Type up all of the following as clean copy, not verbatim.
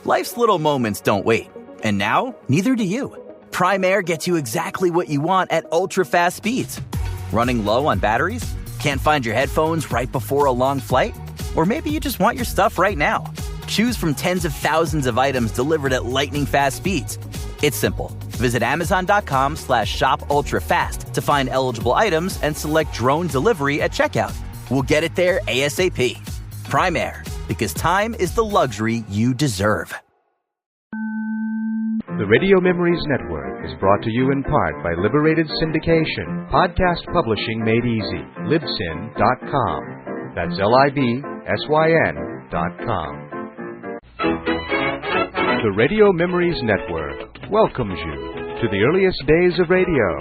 Life's little moments don't wait. And now, neither do you. Prime Air gets you exactly what you want at ultra-fast speeds. Running low on batteries? Can't find your headphones right before a long flight? Or maybe you just want your stuff right now. Choose from tens of thousands of items delivered at lightning-fast speeds. It's simple. Visit Amazon.com/shop ultra fast to find eligible items and select drone delivery at checkout. We'll get it there ASAP. Prime Air, because time is the luxury you deserve. The Radio Memories Network is brought to you in part by Liberated Syndication, podcast publishing made easy, libsyn.com. That's LIBSYN.com. The Radio Memories Network welcomes you to the earliest days of radio.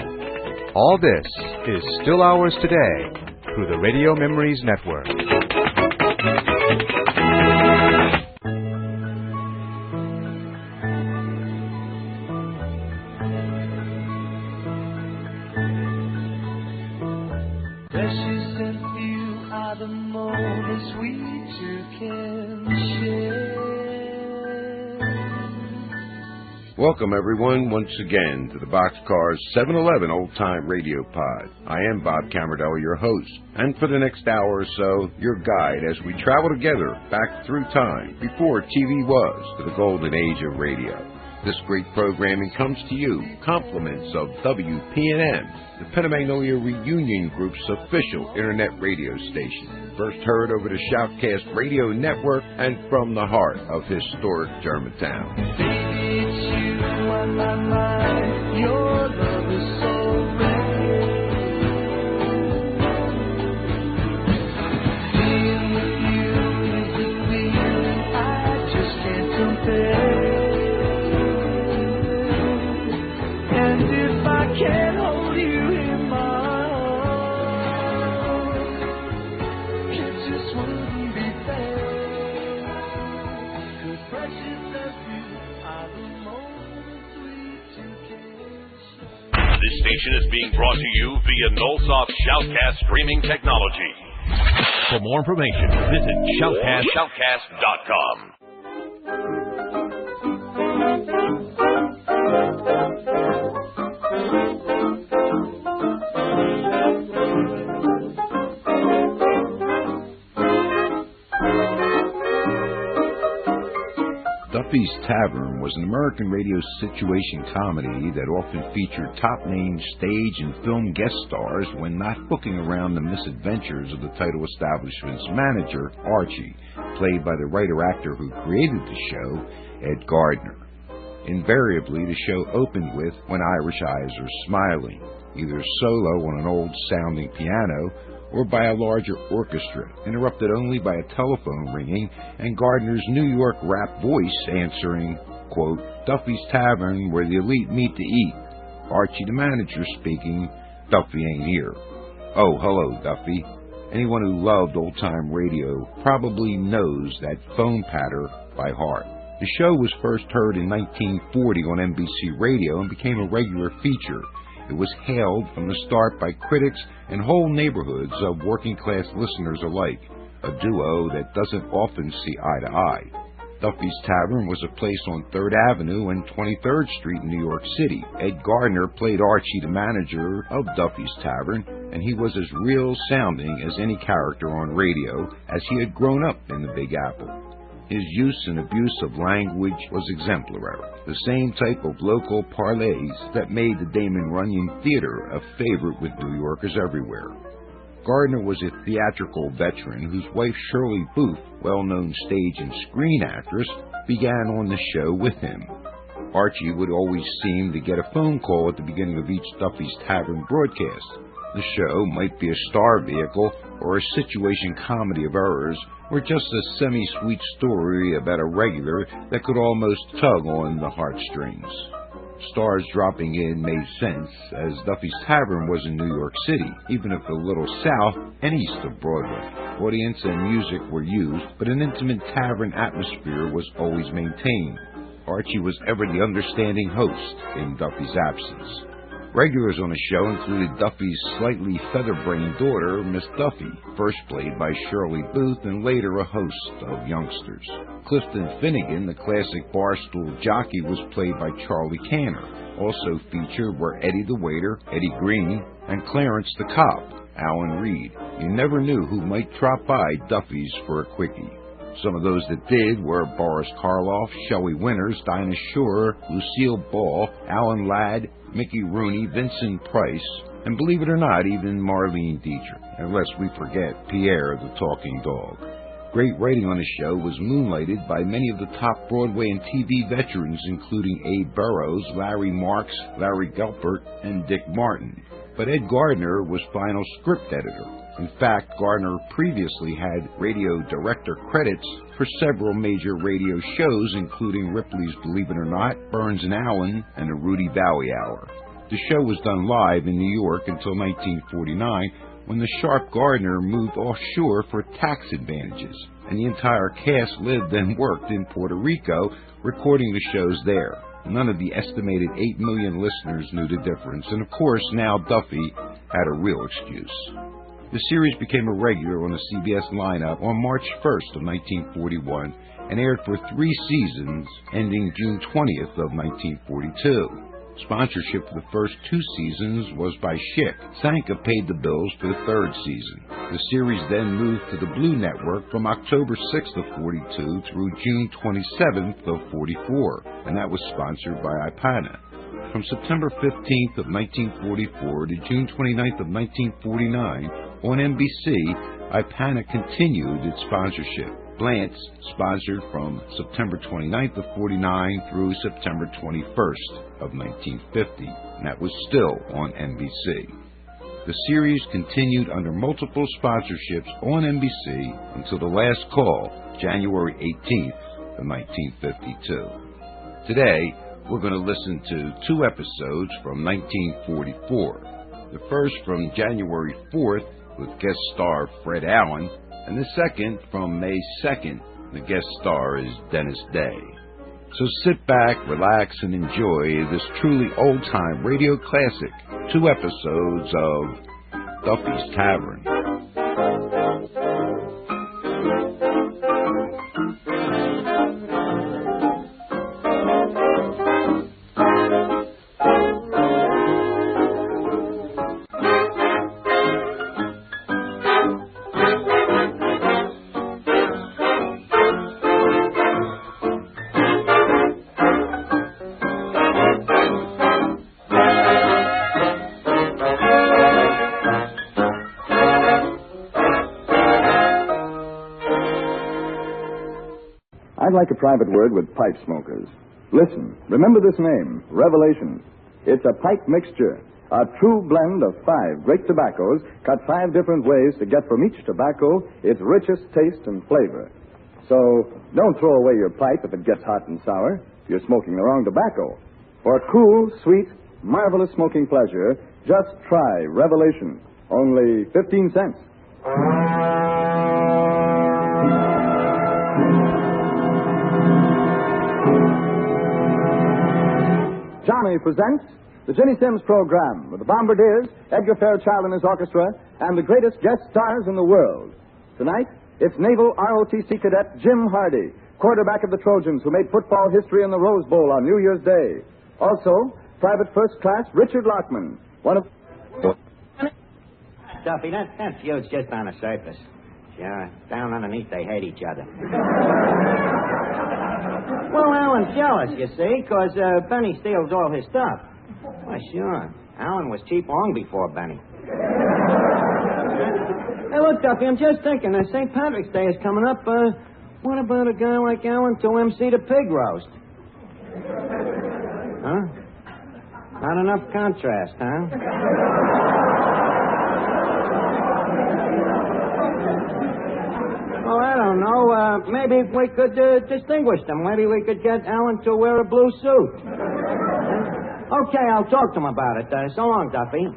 All this is still ours today through the Radio Memories Network. Precious and few are the moments we two can share. Welcome, everyone, once again to the Boxcars 7-Eleven Old Time Radio Pod. I am Bob Camardelli, your host, and for the next hour or so, your guide as we travel together back through time, before TV was, to the golden age of radio. This great programming comes to you, compliments of WPNM, the Pennsylvania Reunion Group's official internet radio station. First heard over the Shoutcast Radio Network and from the heart of historic Germantown. Baby, it's you on my mind. Your love is so rare. Being with you is a feeling I just can't compare. And if I can't hold you in my arms, it just wouldn't be fair. 'Cause precious as you are the moments we two can share. This station is being brought to you via Nullsoft Shoutcast streaming technology. For more information, visit shoutcast.com. Duffy's Tavern was an American radio situation comedy that often featured top-name stage and film guest stars when not booking around the misadventures of the title establishment's manager, Archie, played by the writer-actor who created the show, Ed Gardner. Invariably, the show opened with When Irish Eyes Are Smiling, either solo on an old-sounding piano or by a larger orchestra, interrupted only by a telephone ringing and Gardner's New York rap voice answering, quote, Duffy's Tavern, where the elite meet to eat. Archie, the manager, speaking, Duffy ain't here. Oh, hello, Duffy. Anyone who loved old-time radio probably knows that phone patter by heart. The show was first heard in 1940 on NBC Radio and became a regular feature. It was hailed from the start by critics and whole neighborhoods of working-class listeners alike, a duo that doesn't often see eye to eye. Duffy's Tavern was a place on 3rd Avenue and 23rd Street in New York City. Ed Gardner played Archie, the manager of Duffy's Tavern, and he was as real-sounding as any character on radio, as he had grown up in the Big Apple. His use and abuse of language was exemplary, the same type of local parlays that made the Damon Runyon Theater a favorite with New Yorkers everywhere. Gardner was a theatrical veteran whose wife Shirley Booth, well-known stage and screen actress, began on the show with him. Archie would always seem to get a phone call at the beginning of each Duffy's Tavern broadcast. The show might be a star vehicle or a situation comedy of errors, or just a semi-sweet story about a regular that could almost tug on the heartstrings. Stars dropping in made sense, as Duffy's Tavern was in New York City, even if a little south and east of Broadway. Audience and music were used, but an intimate tavern atmosphere was always maintained. Archie was ever the understanding host in Duffy's absence. Regulars on the show included Duffy's slightly feather-brained daughter, Miss Duffy, first played by Shirley Booth and later a host of youngsters. Clifton Finnegan, the classic barstool jockey, was played by Charlie Canner. Also featured were Eddie the Waiter, Eddie Green, and Clarence the Cop, Alan Reed. You never knew who might drop by Duffy's for a quickie. Some of those that did were Boris Karloff, Shelley Winters, Dinah Shore, Lucille Ball, Alan Ladd, Mickey Rooney, Vincent Price, and believe it or not, even Marlene Dietrich, unless we forget Pierre the Talking Dog. Great writing on the show was moonlighted by many of the top Broadway and TV veterans, including Abe Burrows, Larry Marks, Larry Gelpert, and Dick Martin. But Ed Gardner was final script editor. In fact, Gardner previously had radio director credits for several major radio shows, including Ripley's Believe It or Not, Burns and Allen, and the Rudy Valley Hour. The show was done live in New York until 1949, when the sharp Gardner moved offshore for tax advantages, and the entire cast lived and worked in Puerto Rico, recording the shows there. None of the estimated 8 million listeners knew the difference, and of course now Duffy had a real excuse. The series became a regular on the CBS lineup on March 1st of 1941 and aired for 3 seasons, ending June 20th of 1942. Sponsorship for the first 2 seasons was by Schick. Sanka paid the bills for the 3rd season. The series then moved to the Blue Network from October 6th of 42 through June 27th of 44, and that was sponsored by Ipana. From September 15th of 1944 to June 29th of 1949, on NBC, Ipana continued its sponsorship. Blantz sponsored from September 29th of 49 through September 21st of 1950, and that was still on NBC. The series continued under multiple sponsorships on NBC until the last call, January 18th of 1952. Today, we're going to listen to 2 episodes from 1944. The first from January 4th with guest star Fred Allen, and the second from May 2nd. The guest star is Dennis Day. So sit back, relax, and enjoy this truly old-time radio classic, 2 episodes of Duffy's Tavern. I'd like a private word with pipe smokers. Listen, remember this name, Revelation. It's a pipe mixture, a true blend of 5 great tobaccos, cut 5 different ways to get from each tobacco its richest taste and flavor. So don't throw away your pipe if it gets hot and sour. You're smoking the wrong tobacco. For cool, sweet, marvelous smoking pleasure, just try Revelation. Only 15 cents. Johnny presents the Ginny Simms program with the Bombardiers, Edgar Fairchild and his orchestra, and the greatest guest stars in the world. Tonight, it's Naval ROTC cadet Jim Hardy, quarterback of the Trojans, who made football history in the Rose Bowl on New Year's Day. Also, Private First Class Richard Lockman, one of... Duffy, that feud's just on the surface. Sure, down underneath they hate each other. Well, Alan's jealous, you see, because Benny steals all his stuff. Why, sure. Alan was cheap long before Benny. Hey, look, Duffy, I'm just thinking, St. Patrick's Day is coming up. What about a guy like Alan to MC the pig roast? Huh? Not enough contrast, huh? Oh, I don't know. Maybe we could distinguish them. Maybe we could get Alan to wear a blue suit. Okay, I'll talk to him about it. So long, Duffy.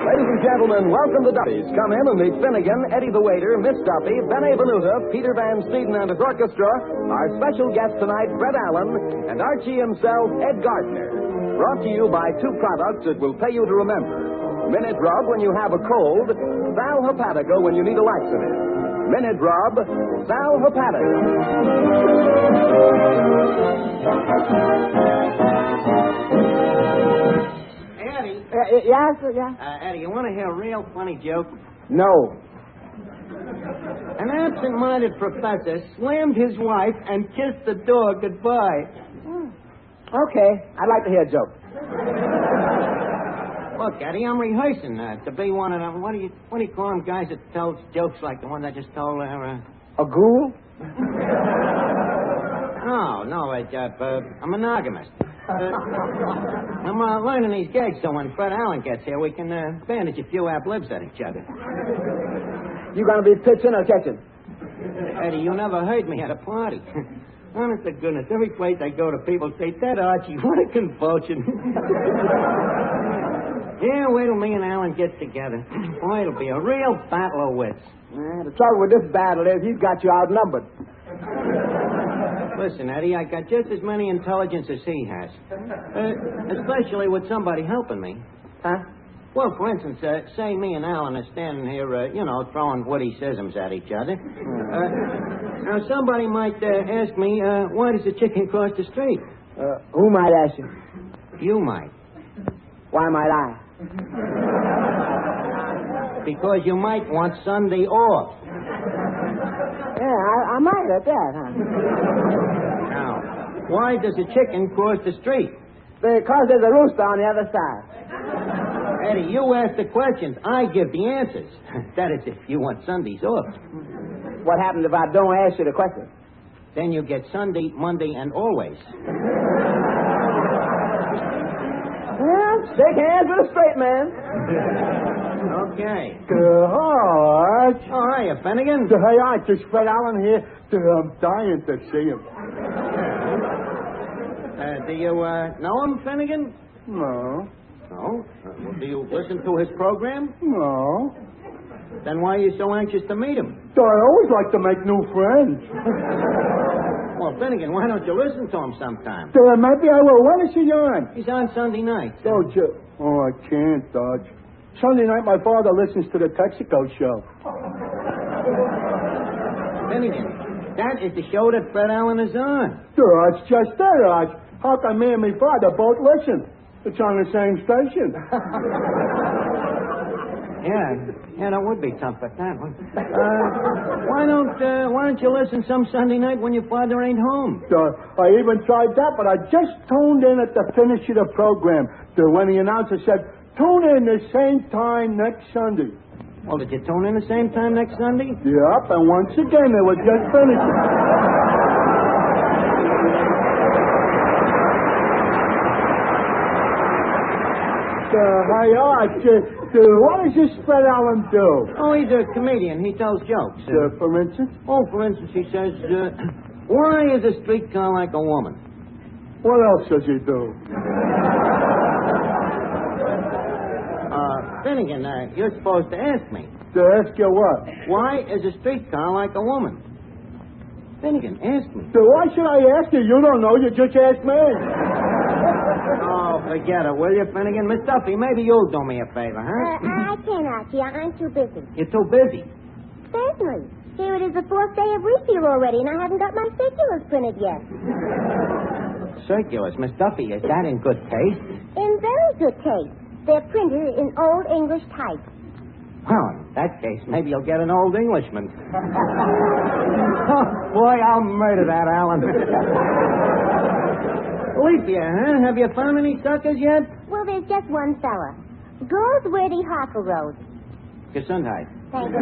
Ladies and and gentlemen, welcome to Duffy's. Come in and meet Finnegan, Eddie the waiter, Miss Duffy, Benny Venuta, Peter Van Steeden and his orchestra, our special guest tonight, Fred Allen, and Archie himself, Ed Gardner. Brought to you by two products that will pay you to remember. Minute Rub when you have a cold, Sal Hepatica when you need a laxative. Minute Rub, Sal Hepatica. Eddie, you want to hear a real funny joke? No. An absent-minded professor slammed his wife and kissed the dog goodbye. Okay, I'd like to hear a joke. Look, Eddie, I'm rehearsing to be one of them. What do you call them guys that tells jokes like the one I just told? A ghoul? No, I'm monogamous. I'm learning these gags so when Fred Allen gets here, we can bandage a few ab-libs at each other. You gonna be pitching or catching? Eddie, you never heard me at a party. Honest to goodness, every place I go to, people say, that Archie, what a convulsion. Yeah, wait till me and Allen get together. Boy, it'll be a real battle of wits. The trouble with this battle is he's got you outnumbered. Listen, Eddie, I got just as many intelligence as he has. Especially with somebody helping me. Huh? Well, for instance, say me and Allen are standing here, throwing witticisms at each other. Now, somebody might ask me, why does the chicken cross the street? Who might ask you? You might. Why might I? Because you might want Sunday off. Yeah, I might at that, huh? Now, why does a chicken cross the street? Because there's a rooster on the other side. Eddie, you ask the questions. I give the answers. That is, if you want Sundays off. What happens if I don't ask you the question? Then you get Sunday, Monday, and always. Well, shake hands with a straight man. Okay. Hi, Arch. Oh, hiya, Finnegan. Hey, Arch, it's Fred Allen here. I'm dying to see him. Do you know him, Finnegan? No. No? Well, do you listen to his program? No. Then why are you so anxious to meet him? I always like to make new friends. Well, Finnegan, why don't you listen to him sometime? Maybe I will. When is he on? He's on Sunday night. Oh, I can't, Dodge. Sunday night, my father listens to the Texaco show. Finnegan, that is the show that Fred Allen is on. It's just that, Dodge. How can me and my father both listen? It's on the same station. Yeah, that would be tough at that one. Why don't you listen some Sunday night when your father ain't home? I even tried that, but I just tuned in at the finish of the program. When the announcer said, tune in the same time next Sunday. Well, did you tune in the same time next Sunday? Yep, and once again, it was just finishing. Hi, Arch. What does this Fred Allen do? Oh, he's a comedian. He tells jokes. For instance? Oh, for instance, he says, why is a streetcar like a woman? What else does he do? Finnegan, you're supposed to ask me. To ask you what? Why is a streetcar like a woman? Finnegan, ask me. So why should I ask you? You don't know. You just asked me. Oh, forget it, will you, Finnegan? Miss Duffy, maybe you'll do me a favor, huh? I can't, Archie. I'm too busy. You're too busy? Certainly. Here it is the 4th day of week here already, and I haven't got my circulars printed yet. Circulars? Miss Duffy, is that in good taste? In very good taste. They're printed in Old English type. Well, in that case, maybe you'll get an Old Englishman. Oh, boy, I'll murder that Allen. Alethea, huh? Have you found any suckers yet? Well, there's just one fella. Goldsworthy Harper Road. Gesundheit. Thank you.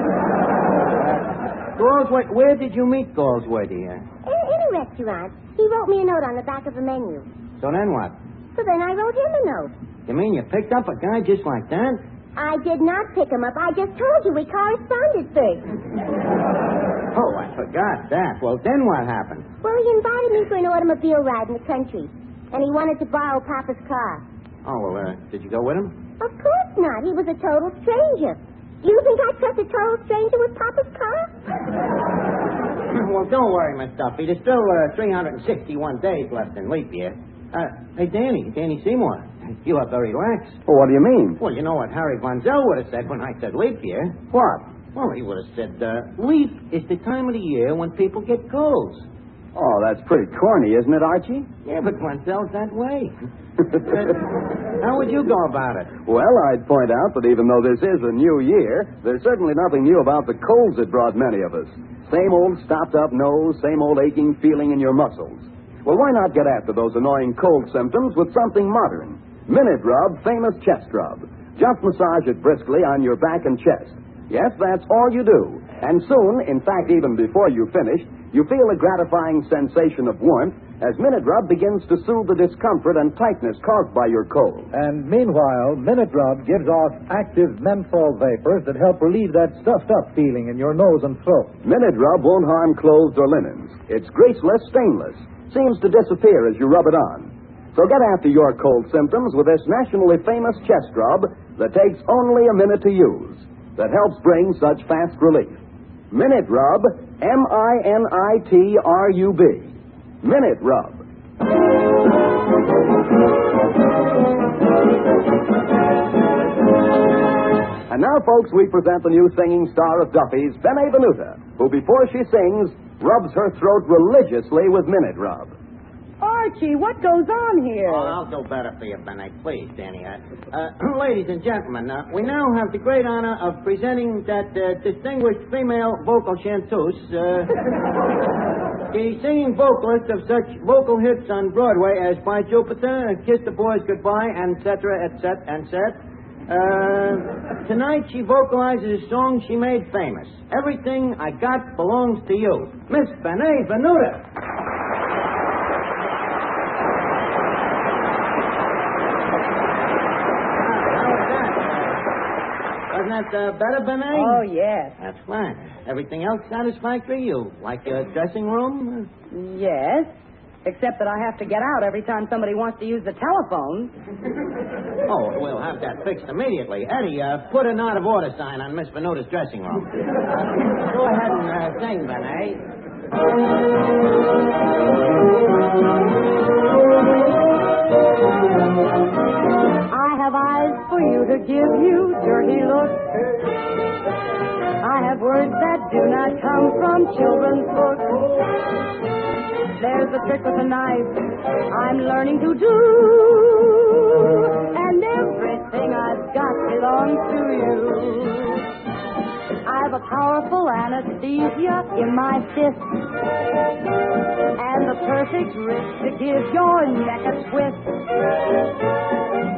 Goldsworthy, where did you meet Goldsworthy? In a restaurant. He wrote me a note on the back of the menu. So then what? So then I wrote him a note. You mean you picked up a guy just like that? I did not pick him up. I just told you we corresponded first. Oh, I forgot that. Well, then what happened? Well, he invited me for an automobile ride in the country. And he wanted to borrow Papa's car. Oh, well, did you go with him? Of course not. He was a total stranger. Do you think I'd trust a total stranger with Papa's car? Well, don't worry, Miss Duffy. There's still 361 days left in leap year. Hey, Danny Seymour, you are very lax. Well, what do you mean? Well, you know what Harry Von Zell would have said when I said leap year. What? Well, he would have said, leap is the time of the year when people get colds. Oh, that's pretty corny, isn't it, Archie? Yeah, but Von Zell's that way. How would you go about it? Well, I'd point out that even though this is a new year, there's certainly nothing new about the colds that brought many of us. Same old stopped-up nose, same old aching feeling in your muscles. Well, why not get after those annoying cold symptoms with something modern? Minute Rub Famous Chest Rub. Just massage it briskly on your back and chest. Yes, that's all you do. And soon, in fact, even before you finish, you feel a gratifying sensation of warmth as Minute Rub begins to soothe the discomfort and tightness caused by your cold. And meanwhile, Minute Rub gives off active menthol vapors that help relieve that stuffed-up feeling in your nose and throat. Minute Rub won't harm clothes or linens. It's greaseless, stainless. Seems to disappear as you rub it on. So get after your cold symptoms with this nationally famous chest rub that takes only a minute to use, that helps bring such fast relief. Minute Rub, M-I-N-I-T-R-U-B. Minute Rub. And now, folks, we present the new singing star of Duffy's, Bene Venuta, who, before she sings, rubs her throat religiously with Minute Rub. Archie, what goes on here? Oh, I'll do better for you, Bennett. Please, Danny. Ladies and gentlemen, we now have the great honor of presenting that distinguished female vocal chanteuse, the singing vocalist of such vocal hits on Broadway as By Jupiter, Kiss the Boys Goodbye, and etc., etc., etc. Tonight she vocalizes a song she made famous. Everything I Got Belongs to You. Miss Bene Venuta. Wasn't that better, Bene? Oh, yes. That's fine. Everything else satisfactory? You like your dressing room? Yes. Except that I have to get out every time somebody wants to use the telephone. Oh, we'll have that fixed immediately. Eddie, put an out-of-order sign on Miss Venuta's dressing room. Go ahead and sing, Bene. I have eyes for you to give you dirty looks. I have words that do not come from children's books. There's a trick with a knife I'm learning to do, and everything I've got belongs to you. I've a powerful anesthesia in my fist, and the perfect wrist to give your neck a twist.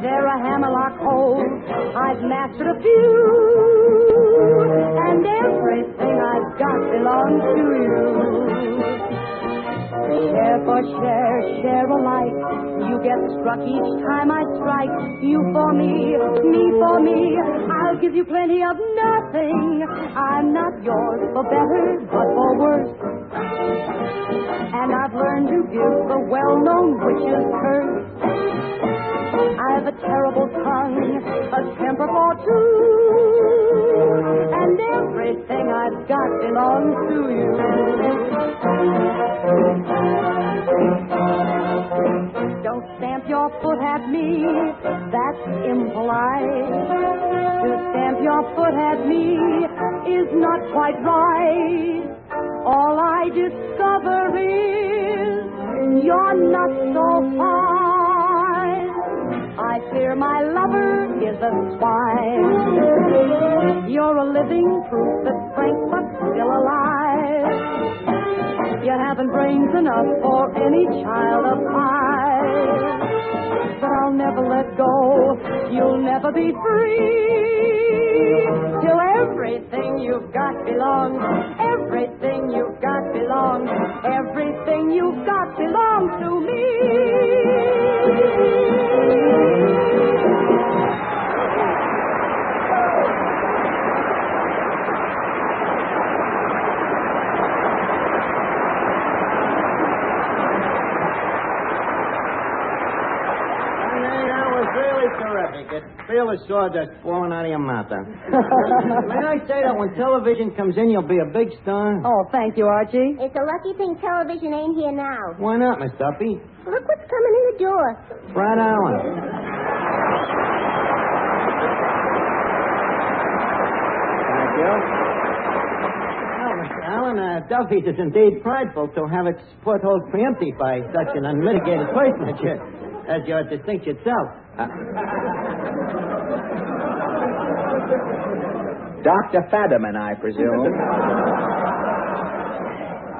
There are hammerlock holes, I've mastered a few, and everything I've got belongs to you. Share for share, share alike. You get struck each time I strike. You for me for me. I'll give you plenty of nothing. I'm not yours for better, but for worse. And I've learned to give the well-known witch's curse. I've a terrible tongue, a temper for two, and everything I've got belongs to you. Don't stamp your foot at me, that's impolite. To stamp your foot at me is not quite right. All I discover is you're not so fine. I fear my lover is a swine. You're a living proof that Frank was still alive. You haven't brains enough for any child of 5. But I'll never let go. You'll never be free till everything you've got belongs. Everything you've got belongs. Everything you've got belongs to me. That was really terrific. Feel the sawdust falling out of your mouth, huh? May I say that when television comes in, you'll be a big star? Oh, thank you, Archie. It's a lucky thing television ain't here now. Why not, Miss Duffy? Look what's coming in the door. Fred Allen. Thank you. Well, Mr. Allen, Duffy's is indeed prideful to have its foothold preempted by such an unmitigated personage as your distinguished self. Dr. Fadiman, I presume.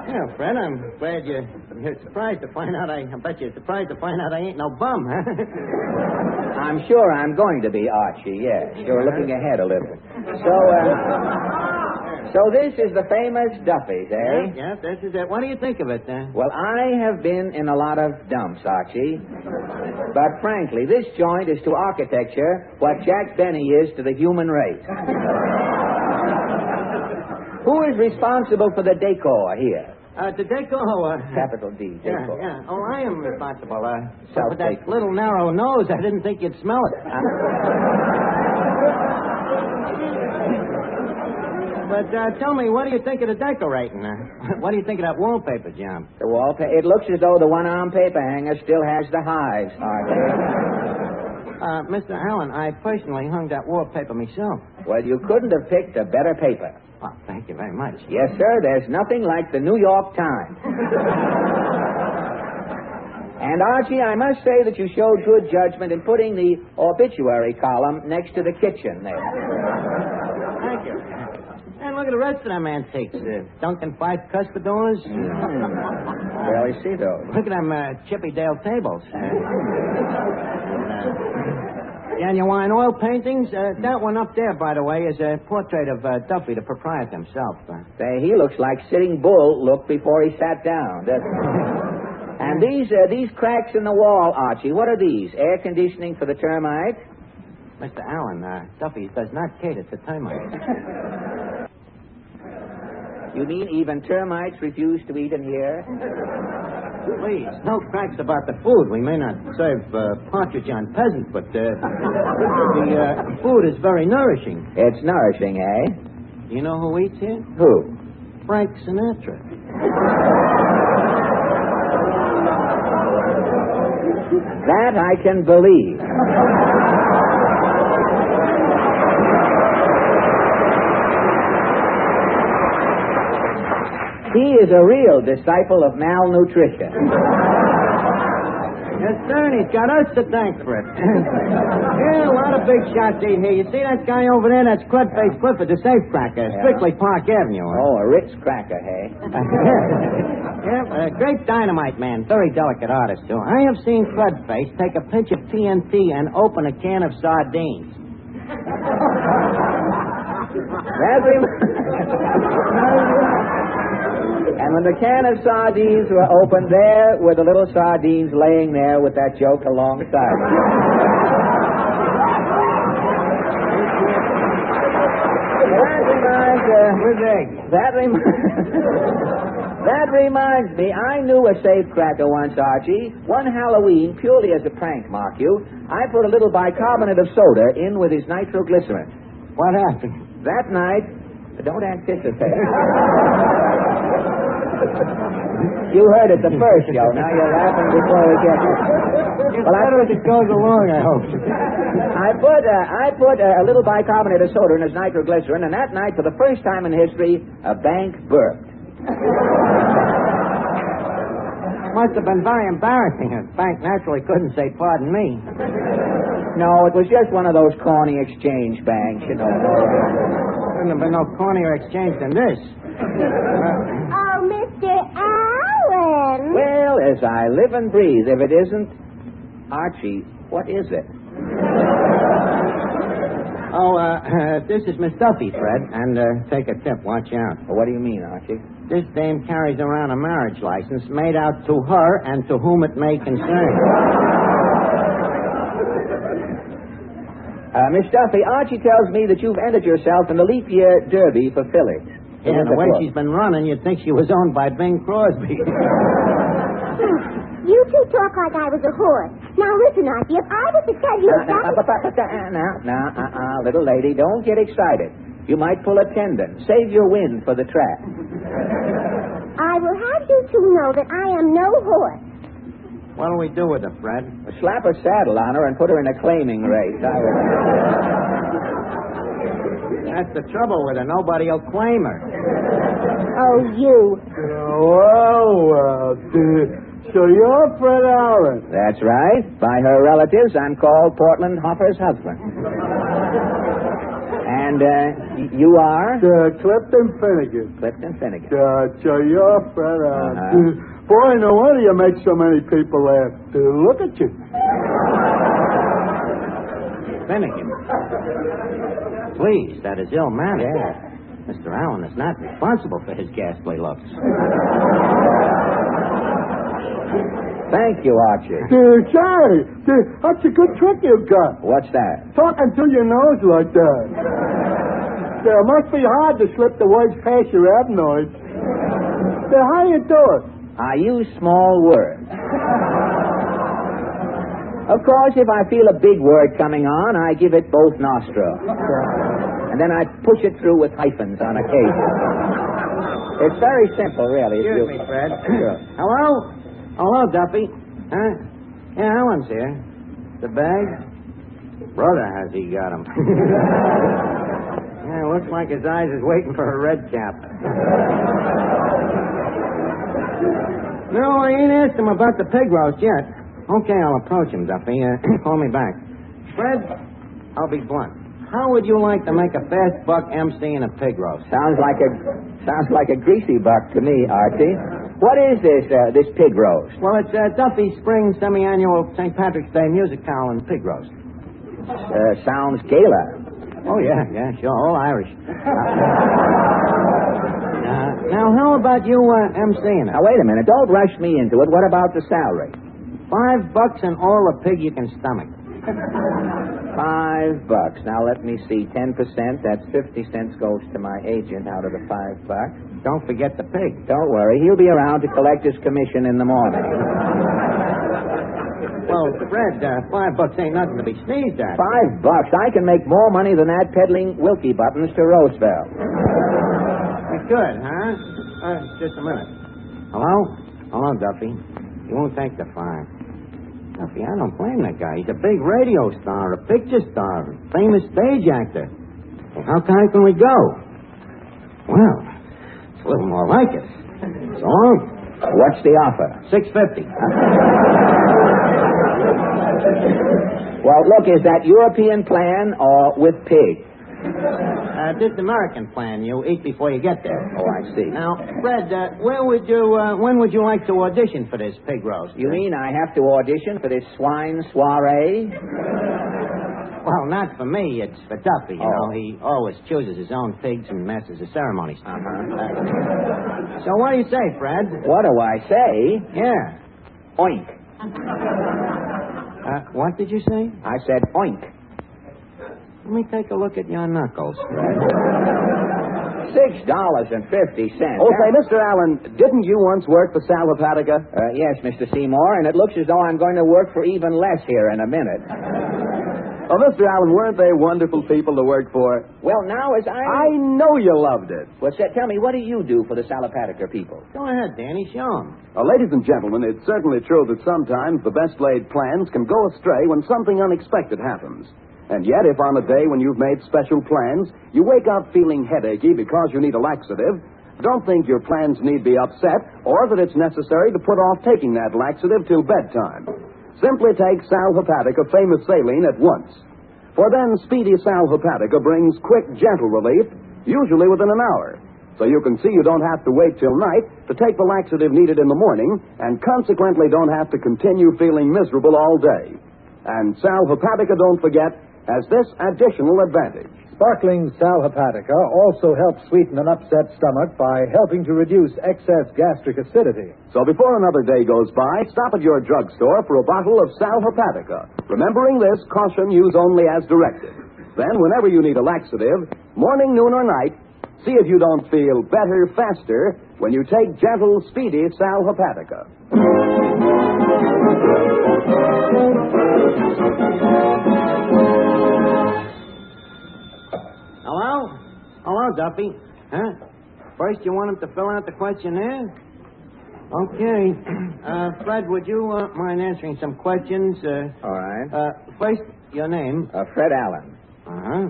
Yeah, Fred, I'm glad you're surprised to find out I bet you're surprised to find out I ain't no bum, huh? I'm sure I'm going to be, Archie, yes. You're looking ahead a little. So this is the famous Duffy's, eh? Yeah, this is it. What do you think of it, then? Well, I have been in a lot of dumps, Archie. But frankly, this joint is to architecture what Jack Benny is to the human race. Who is responsible for the decor here? The decor. Capital D, decor. Yeah. Oh, I am responsible. For that little narrow nose, I didn't think you'd smell it. But tell me, what do you think of the decorating? What do you think of that wallpaper, John? The wallpaper? It looks as though the one-arm paper hanger still has the hives, Archie. Mr. Allen, I personally hung that wallpaper myself. Well, you couldn't have picked a better paper. Well, thank you very much. Yes, sir. There's nothing like the New York Times. And, Archie, I must say that you showed good judgment in putting the obituary column next to the kitchen there. Thank you. And look at the rest of them antiques. Duncan Fife cuspidors. Barely see those. Look at them Chippy Dale tables. Genuine oil paintings. That one up there, by the way, is a portrait of Duffy, the proprietor himself. Say, he looks like Sitting Bull looked before he sat down, doesn't he? And these cracks in the wall, Archie, what are these? Air conditioning for the termites? Mr. Allen, Duffy does not cater to termites. You mean even termites refuse to eat in here? Please, no cracks about the food. We may not serve partridge on peasant, but the food is very nourishing. It's nourishing, eh? You know who eats here? Who? Frank Sinatra. That I can believe. He is a real disciple of malnutrition. Yes, sir, and he's got us to thank for it. Yeah, a lot of big shots eat here. You see that guy over there? That's Crudface Clifford, the safecracker, strictly Park Avenue. Oh, a Ritz cracker, hey? Yeah, a great dynamite man, very delicate artist, too. I have seen Crudface take a pinch of TNT and open a can of sardines. And when the can of sardines were opened, there were the little sardines laying there with that joke alongside. That reminds me, I knew a safecracker once, Archie. One Halloween, purely as a prank, mark you, I put a little bicarbonate of soda in with his nitroglycerin. What happened? That night, don't anticipate. You heard it the first show. Now you're laughing before we get it. Well, I don't it goes along, I hope. I put a little bicarbonate of soda in his nitroglycerin, and that night, for the first time in history, a bank burped. Must have been very embarrassing. The bank naturally couldn't say, pardon me. No, it was just one of those corny exchange banks, you know. Couldn't have been no cornier exchange than this. Oh, Mr. Allen. Well, as I live and breathe, if it isn't... Archie, what is it? This is Miss Duffy, Fred, and take a tip. Watch out. Well, what do you mean, Archie? This dame carries around a marriage license made out to her and to whom it may concern. Miss Duffy, Archie tells me that you've entered yourself in the leap year derby for Phillies. Yeah, the way she's been running, you'd think she was owned by Bing Crosby. You two talk like I was a horse. Now listen, Archie, if I was to tell you Now, little lady, don't get excited. You might pull a tendon. Save your wind for the track. I will have you two know that I am no horse. What'll we do with her, Fred? Slap a saddle on her and put her in a claiming race. That's the trouble with her. Nobody'll claim her. Oh, you. So you're Fred Allen. That's right. By her relatives, I'm called Portland Hopper's husband. And you are? Clifton Finnegan. Clifton Finnegan. So you're Fred Allen. Boy, no wonder you make so many people laugh. Look at you. Finnegan. Please, that is ill-mannered. Yeah. Mr. Allen is not responsible for his ghastly looks. Thank you, Archie. Sorry. That's a good trick you've got. What's that? Talking through your nose like that. It must be hard to slip the words past your adenoids. How do you do it? I use small words. Of course, if I feel a big word coming on, I give it both nostrils. And then I push it through with hyphens on occasion. It's very simple, really. Excuse me, Fred. Sure. Hello? Hello, Duffy. Huh? Yeah, Alan's here. The bag? Brother has he got him. Yeah, looks like his eyes is waiting for a red cap. No, I ain't asked him about the pig roast yet. Okay, I'll approach him, Duffy. Call me back. Fred, I'll be blunt. How would you like to make a fast buck MC in a pig roast? Sounds like a greasy buck to me, Archie. What is this pig roast? Well, it's Duffy's spring semi-annual St. Patrick's Day music hall and pig roast. Sounds gala. Oh, yeah, sure, all Irish. Now, how about you MCing it? Now, wait a minute. Don't rush me into it. What about the salary? $5 and all the pig you can stomach. $5. Now, let me see. 10%, that's 50 cents goes to my agent out of the $5. Don't forget the pig. Don't worry. He'll be around to collect his commission in the morning. Well, Fred, $5 ain't nothing to be sneezed at. $5? I can make more money than that peddling Wilkie buttons to Roosevelt. Good, huh? Just a minute. Hello? Hello, Duffy. You won't take the $5. Duffy, I don't blame that guy. He's a big radio star, a picture star, a famous stage actor. Well, how high can we go? Well, it's a little more like it. So long. What's the offer? $6.50. Well, look, is that European plan or with pig? This American plan. You eat before you get there. Oh, I see. Now, Fred, when would you like to audition for this pig roast? You mean I have to audition for this swine soiree? Well, not for me. It's for Duffy. You know, he always chooses his own pigs and masters the ceremonies. So what do you say, Fred? What do I say? Yeah. Oink. What did you say? I said oink. Let me take a look at your knuckles, Fred. $6.50. Okay, Mr. Allen, didn't you once work for Sal Hepatica? Yes, Mr. Seymour, and it looks as though I'm going to work for even less here in a minute. Oh, Mr. Allen, weren't they wonderful people to work for? Well, now as I know you loved it. Well, tell me, what do you do for the Sal Hepatica people? Go ahead, Danny, show them. Ladies and gentlemen, it's certainly true that sometimes the best-laid plans can go astray when something unexpected happens. And yet, if on a day when you've made special plans, you wake up feeling headachy because you need a laxative, don't think your plans need be upset or that it's necessary to put off taking that laxative till bedtime. Simply take Sal Hepatica Famous Saline at once. For then, Speedy Sal Hepatica brings quick, gentle relief, usually within an hour. So you can see you don't have to wait till night to take the laxative needed in the morning, and consequently don't have to continue feeling miserable all day. And Sal Hepatica, don't forget, has this additional advantage. Sparkling Sal Hepatica also helps sweeten an upset stomach by helping to reduce excess gastric acidity. So before another day goes by, stop at your drugstore for a bottle of Sal Hepatica. Remembering this, caution, use only as directed. Then, whenever you need a laxative, morning, noon, or night, see if you don't feel better, faster, when you take gentle, speedy Sal Hepatica. Hello? Hello, Duffy. Huh? First, you want him to fill out the questionnaire? Okay. Fred, would you mind answering some questions? All right. First, your name? Fred Allen. Uh-huh.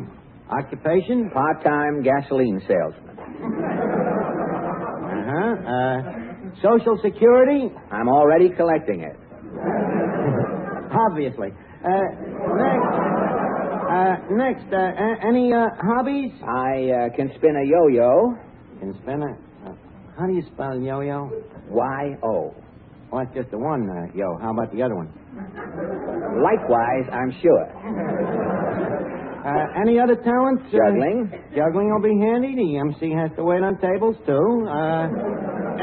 Occupation? Part-time gasoline salesman. Uh-huh. Social Security? I'm already collecting it. Obviously. Next, any hobbies? I can spin a yo-yo. Can spin a... how do you spell yo-yo? Y-O. Well, that's just the one, yo. How about the other one? Likewise, I'm sure. Any other talents? Juggling. Juggling will be handy. The MC has to wait on tables, too.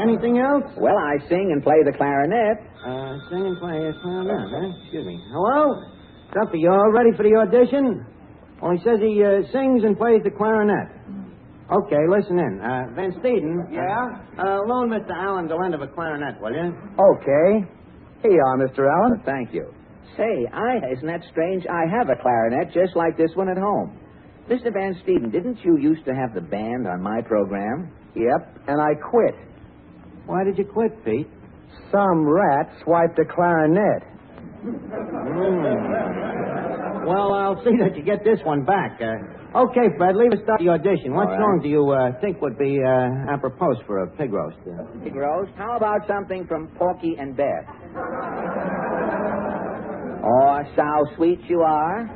Anything else? Well, I sing and play the clarinet. Sing and play the clarinet, huh? Excuse me. Hello? Duffy, you all ready for the audition? Well, he says he sings and plays the clarinet. Okay, listen in. Van Steeden. Yeah? Loan Mr. Allen the lend of a clarinet, will you? Okay. Here you are, Mr. Allen. Thank you. Say, isn't that strange? I have a clarinet just like this one at home. Mr. Van Steeden, didn't you used to have the band on my program? Yep, and I quit. Why did you quit, Pete? Some rat swiped a clarinet. Well, I'll see that you get this one back. Okay, Fred, leave us start the audition. What song do you think would be apropos for a pig roast? Pig roast? How about something from Porky and Beth? Oh, how sweet you are.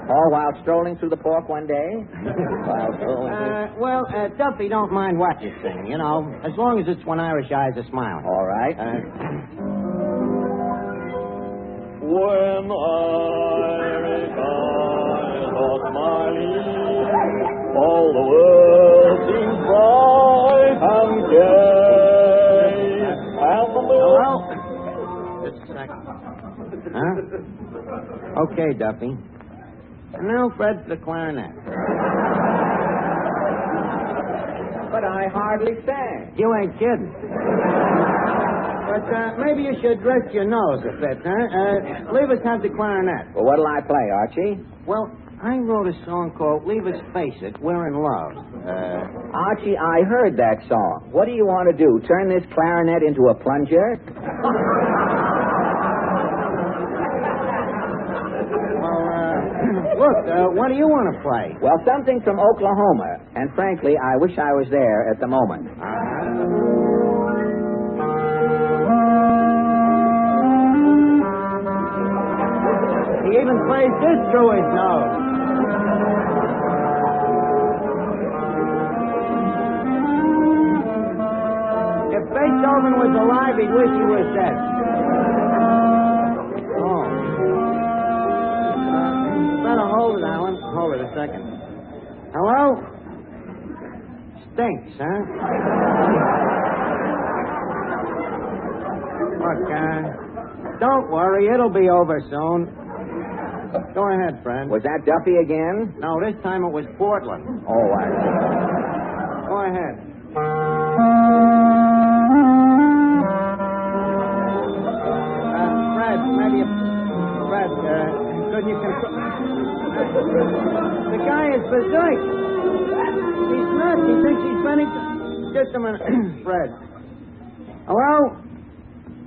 All while strolling through the park one day. Well, Duffy don't mind what you sing, you know, as long as it's when Irish eyes are smiling. All right. When Irish eyes are smiling, all the world seems bright and gay. And the Hello? Just a second. Huh? Okay, Duffy. And now, Fred, the clarinet. But I hardly sang. You ain't kidding. But maybe you should rest your nose a bit, huh? Leave us have the clarinet. Well, what'll I play, Archie? Well, I wrote a song called Leave Us Face It, We're in Love. Archie, I heard that song. What do you want to do, turn this clarinet into a plunger? Look, what do you want to play? Well, something from Oklahoma. And frankly, I wish I was there at the moment. He even plays this through his nose. If Beethoven was alive, he'd wish he was dead. Better hold it, Alan. Hold it a second. Hello? Stinks, huh? Look, don't worry. It'll be over soon. Go ahead, friend. Was that Duffy again? No, this time it was Portland. Oh, I see. Go ahead. Fred, maybe Fred, couldn't you control... The guy is berserk. He's nuts. He thinks he's running... Just a minute. Fred. Hello?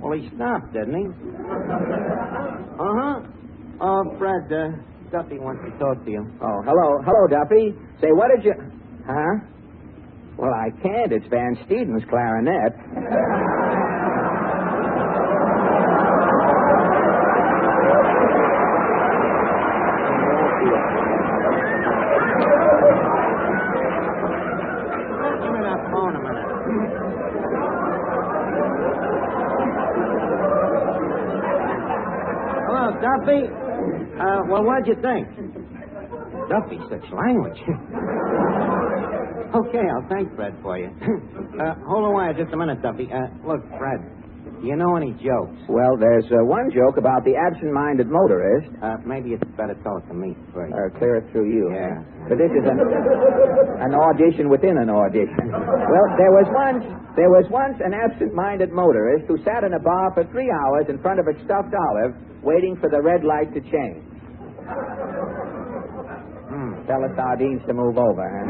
Well, he stopped, didn't he? Uh-huh. Oh, Fred, Duffy wants to talk to you. Oh, hello. Hello, Duffy. Say, what did you... Huh? Well, I can't. It's Van Steeden's clarinet. Give me that phone a minute. Hello, Duffy. Well, what'd you think? Duffy, such language. Okay, I'll thank Fred for you. Hold on wire just a minute, Duffy. Look, Fred, Do you know any jokes? Well, there's one joke about the absent-minded motorist. Maybe it's better tell it to me first. Clear it through you. Yeah. But this is an audition within an audition. Well, there was once an absent-minded motorist who sat in a bar for 3 hours in front of a stuffed olive, waiting for the red light to change. Tell the sardines to move over, huh?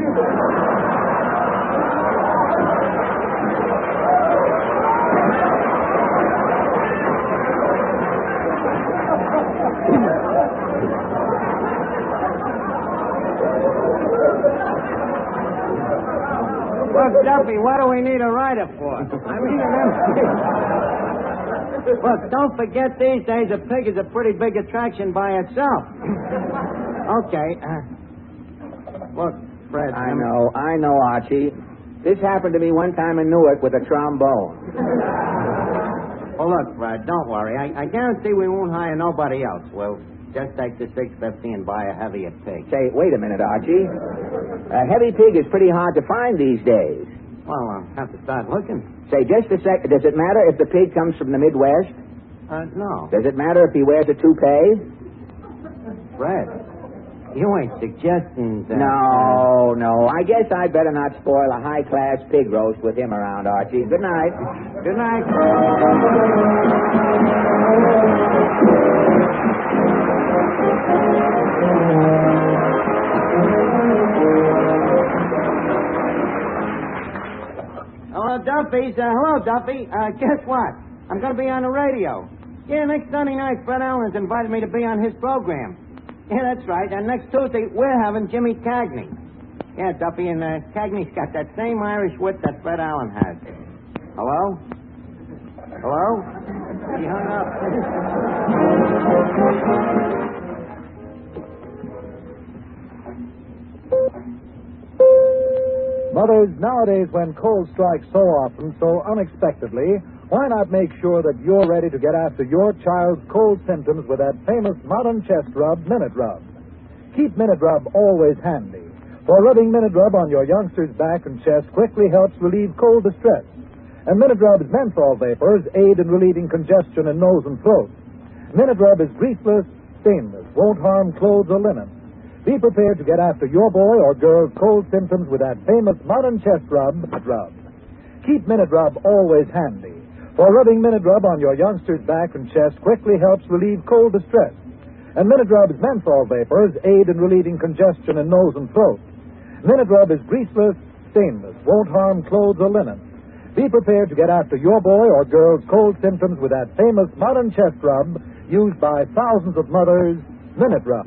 Look, Duffy, what do we need a writer for? I mean, look, don't forget these days a pig is a pretty big attraction by itself. Okay. Look, Fred. I know, Archie. This happened to me one time in Newark with a trombone. Well, look, Fred, don't worry. I guarantee we won't hire nobody else. We'll just take the $6.50 and buy a heavier pig. Say, wait a minute, Archie. A heavy pig is pretty hard to find these days. Well, I'll have to start looking. Say, just a sec. Does it matter if the pig comes from the Midwest? No. Does it matter if he wears a toupee? Fred, you ain't suggesting that... No. I guess I'd better not spoil a high-class pig roast with him around, Archie. Good night. Good night. Hello, Duffy. Guess what? I'm going to be on the radio. Yeah, next Sunday night, Fred Allen's invited me to be on his program. Yeah, that's right. And next Tuesday, we're having Jimmy Cagney. Yeah, Duffy, and Cagney's got that same Irish wit that Fred Allen has. Hello? Hello? He hung up. Mothers, nowadays when cold strikes so often, so unexpectedly, why not make sure that you're ready to get after your child's cold symptoms with that famous modern chest rub, Minute Rub? Keep Minute Rub always handy, for rubbing Minute Rub on your youngster's back and chest quickly helps relieve cold distress. And Minute Rub's menthol vapors aid in relieving congestion in nose and throat. Minute Rub is greaseless, stainless, won't harm clothes or linen. Be prepared to get after your boy or girl's cold symptoms with that famous modern chest rub, Minute Rub. Keep Minute Rub always handy, for rubbing Minute Rub on your youngster's back and chest quickly helps relieve cold distress. And Minute Rub's menthol vapors aid in relieving congestion in nose and throat. Minute Rub is greaseless, stainless, won't harm clothes or linen. Be prepared to get after your boy or girl's cold symptoms with that famous modern chest rub used by thousands of mothers, Minute Rub.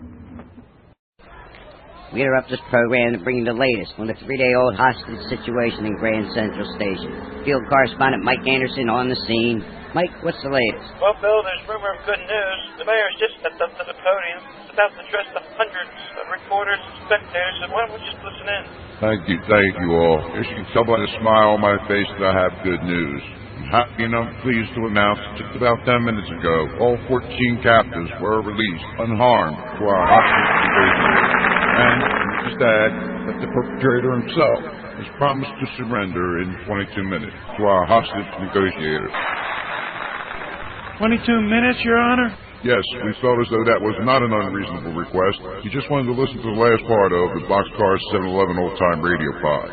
We interrupt this program to bring you the latest on the 3-day-old hostage situation in Grand Central Station. Field correspondent Mike Anderson on the scene. Mike, what's the latest? Well, Bill, there's rumor of good news. The mayor's just stepped up to the podium, about to address the hundreds of reporters and spectators, and why don't we just listen in? Thank you all. As you can tell by the smile on my face that I have good news. I'm happy and I'm pleased to announce that just about 10 minutes ago, all 14 captives were released unharmed to our hostage negotiators. And just add that the perpetrator himself has promised to surrender in 22 minutes to our hostage negotiators. 22 minutes, Your Honor? Yes, we felt as though that was not an unreasonable request. You just wanted to listen to the last part of the Boxcar 711 old-time radio pod.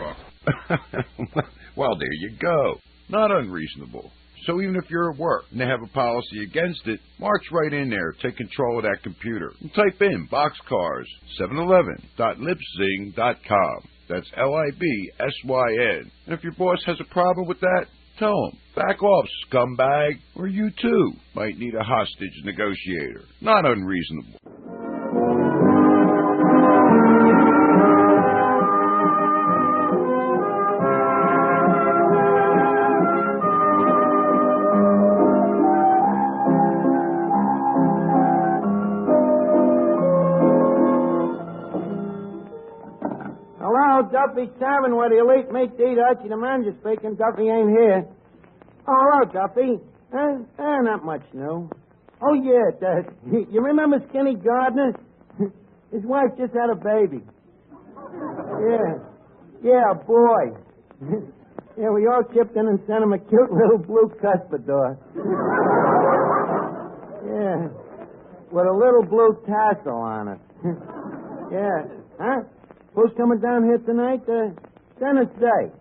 Well, there you go. Not unreasonable. So even if you're at work and they have a policy against it, march right in there, take control of that computer, and type in boxcars711.lipsing.com. That's LIBSYN. And if your boss has a problem with that, tell him, back off, scumbag, or you too might need a hostage negotiator. Not unreasonable. Duffy Tavern where the elite meet to eat. Archie the manager speaking. Duffy ain't here. Oh, hello, Duffy. Not much new. Oh, yeah. You remember Skinny Gardner? His wife just had a baby. Yeah, a boy. Yeah, we all chipped in and sent him a cute little blue cuspidor. Yeah, with a little blue tassel on it. Yeah. Huh? Who's coming down here tonight? Dennis Day.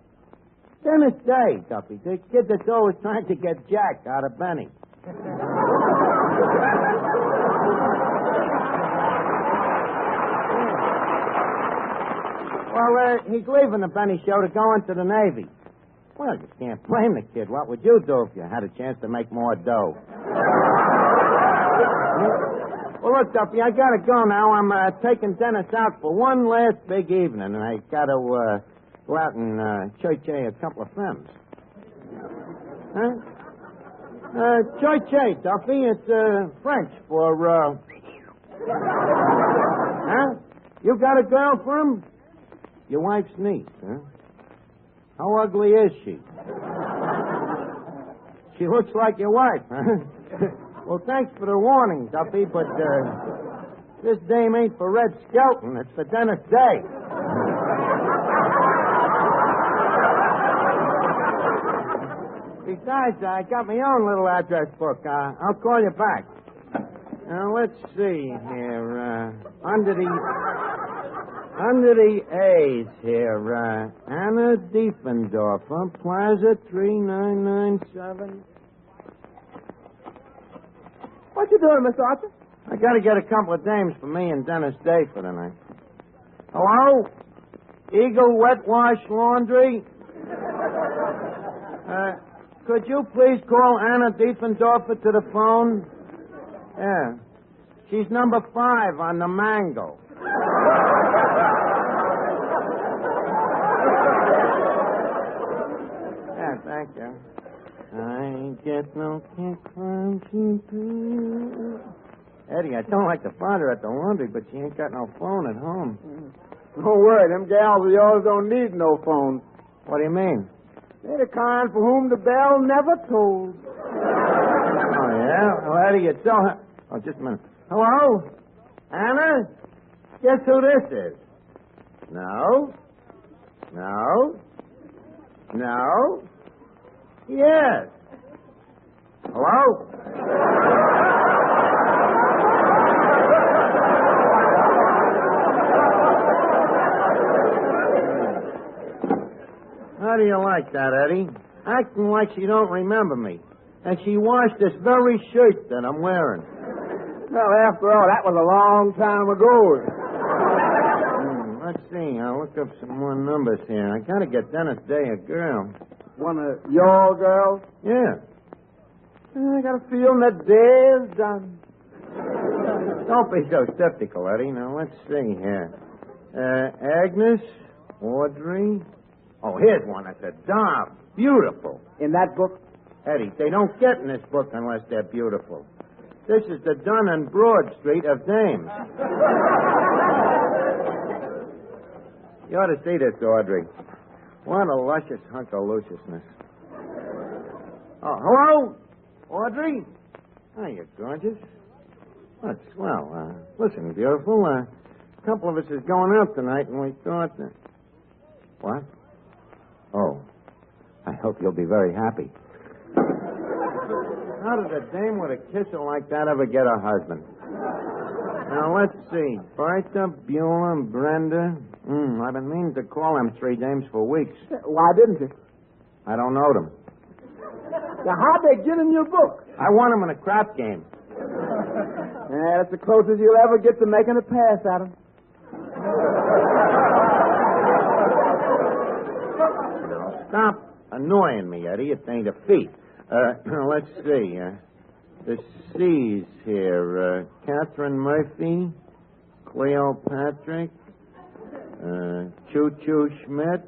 Dennis Day, Duffy. The kid that's always trying to get Jack out of Benny. Well, he's leaving the Benny show to go into the Navy. Well, you can't blame the kid. What would you do if you had a chance to make more dough? Well, look, Duffy, I gotta go now. I'm taking Dennis out for one last big evening, and I gotta go out and church a couple of friends. Huh? Church, Duffy. It's French for huh? You got a girl for him? Your wife's niece, huh? How ugly is she? She looks like your wife, huh? Well, thanks for the warning, Duffy, but this dame ain't for Red Skelton. It's for Dennis Day. Besides, I got my own little address book. I'll call you back. Now, let's see here. Under the A's here, Anna Diefendorfer, Plaza 3997. What you doing, Miss Arthur? I got to get a couple of dames for me and Dennis Day for the night. Hello? Eagle Wet Wash Laundry? Could you please call Anna Diefendorfer to the phone? Yeah. She's number 5 on the Mango. Yeah, thank you. I get no kick from you. Eddie, I don't like to find her at the laundry, but she ain't got no phone at home. Don't worry, them gals of yours don't need no phone. What do you mean? They're the kind for whom the bell never tolled. Oh, yeah? Well, Eddie, you tell her... Oh, just a minute. Hello? Anna? Guess who this is? No? No? No? Yes. Hello? How do you like that, Eddie? Acting like she don't remember me. And she washed this very shirt that I'm wearing. Well, after all, that was a long time ago. Let's see. I'll look up some more numbers here. I gotta get Dennis Day a girl. One of your girls? Yeah. I got a feeling that day is done. Don't be so skeptical, Eddie. Now, let's see here. Agnes, Audrey. Oh, here's one that's a doll. Beautiful. In that book? Eddie, they don't get in this book unless they're beautiful. This is the Dun and Broad Street of dames. You ought to see this, Audrey. What a luscious hunk of lusciousness. Oh, hello? Audrey? Hiya, gorgeous. That's swell. Listen, beautiful, a couple of us is going out tonight, and we thought that... What? Oh. I hope you'll be very happy. How did a dame with a kisser like that ever get a husband? Now, let's see. Bertha, Beulah, and Brenda. I've been meaning to call them 3 dames for weeks. Why didn't you? I don't know them. Now, how'd they get in your book? I won them in a crap game. Yeah, that's the closest you'll ever get to making a pass at them. Stop annoying me, Eddie. It ain't a feat. Let's see. The C's here. Catherine Murphy, Cleo Patrick, Choo Choo Schmidt,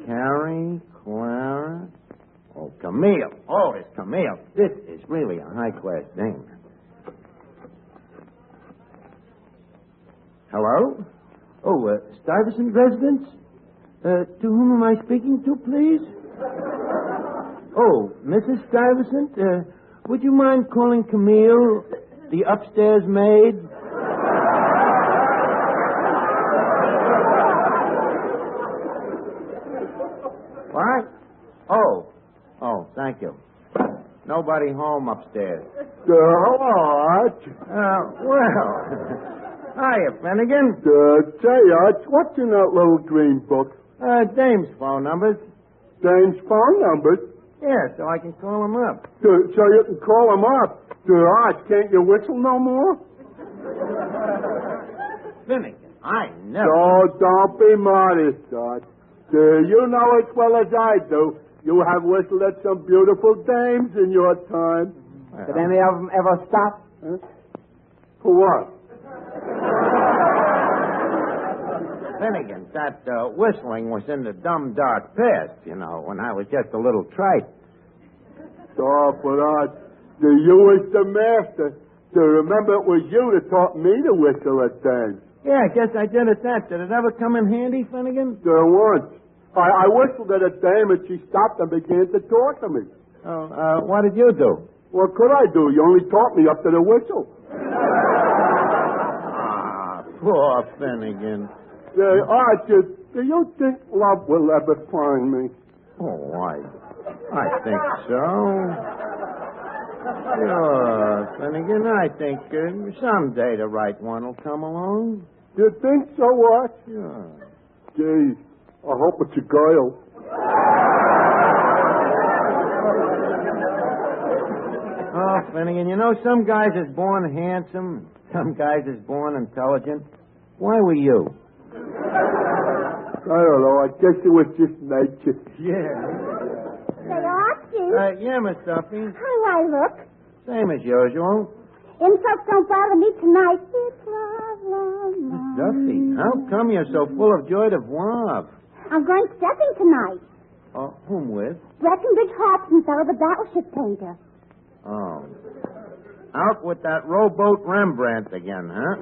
Carrie, Clara. Oh, Camille. Oh, it's Camille. This is really a high-class name. Hello? Oh, Stuyvesant residence? To whom am I speaking to, please? Oh, Mrs. Stuyvesant, would you mind calling Camille, the upstairs maid? What? Oh, thank you. Nobody home upstairs. Hello, Arch. Well. Hiya, Finnegan. Say, Arch, what's in that little green book? Dame's phone numbers. Dame's phone numbers? Yeah, so I can call him up. So you can call him up. Arch, can't you whistle no more? Finnegan, I never... Oh, don't be modest, Arch. You know as well as I do, you have whistled at some beautiful dames in your time. Did any of them ever stop? Huh? For what? Finnegan, that whistling was in the dumb dark past, when I was just a little trite. Oh, but Arch, you was the master. Remember, it was you that taught me to whistle at dames. Yeah, I guess I did at that. Did it ever come in handy, Finnegan? Once. I whistled at a dame and she stopped and began to talk to me. Oh, what did you do? What could I do? You only taught me up to the whistle. Poor Finnegan. Arch, do you think love will ever find me? Oh, I think so. Sure, Finnegan, I think someday the right one will come along. You think so, Arch? Sure. Gee, I hope it's a girl. Oh, Finnegan, some guys is born handsome, some guys is born intelligent. Why were you? I don't know. I guess it was just nature. Yeah. Say, Archie. Yeah, Miss Duffy. How do I look? Same as usual. Insults don't bother me tonight. It's love, love, Miss Duffy, how come you're so full of joy de vivre? I'm going stepping tonight. Whom with? Breckenridge Hobson, fellow, the battleship painter. Oh. Out with that rowboat Rembrandt again, huh?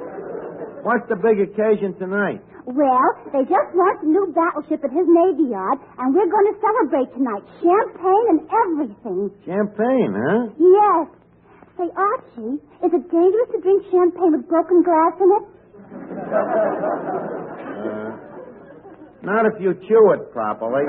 What's the big occasion tonight? Well, they just launched a new battleship at his Navy Yard, and we're going to celebrate tonight. Champagne and everything. Champagne, huh? Yes. Say, Archie, is it dangerous to drink champagne with broken glass in it? Not if you chew it properly.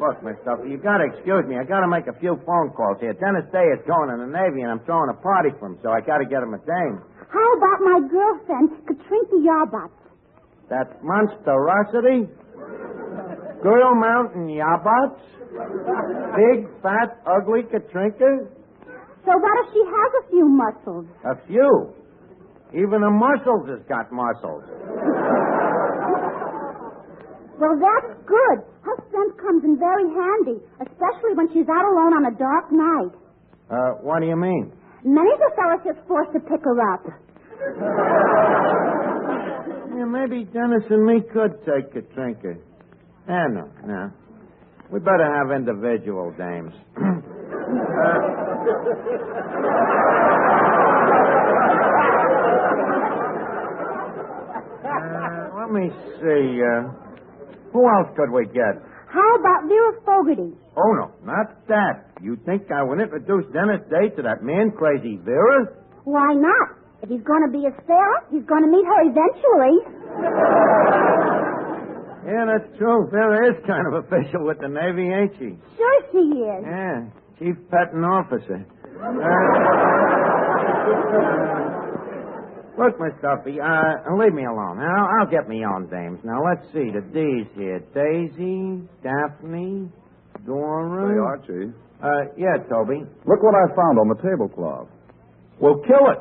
Look, Miss Duffy, you got to excuse me. I got to make a few phone calls here. Dennis Day is going in the Navy, and I'm throwing a party for him, so I got to get him a dame. How about my girlfriend, Katrinka Yarbutz? That monstrosity? Girl Mountain Yarbutz? Big, fat, ugly Katrinka? So what if she has a few muscles? A few? Even the muscles has got muscles. Well, that's good. Her scent comes in very handy, especially when she's out alone on a dark night. What do you mean? Many's a fella just forced to pick her up. Yeah, maybe Dennis and me could take Katrinka. No. We better have individual dames. Let me see. Who else could we get? How about Vera Fogarty? Oh, no, not that. You think I would introduce Dennis Day to that man-crazy Vera? Why not? If he's going to be a sailor, he's going to meet her eventually. Yeah, that's true. Vera is kind of official with the Navy, ain't she? Sure she is. Yeah, chief petting officer. Look, Miss Duffy, leave me alone. I'll get me own dames. Now, let's see. The D's here. Daisy, Daphne, Dora. Hey, Archie. Yeah, Toby. Look what I found on the tablecloth. We'll kill it.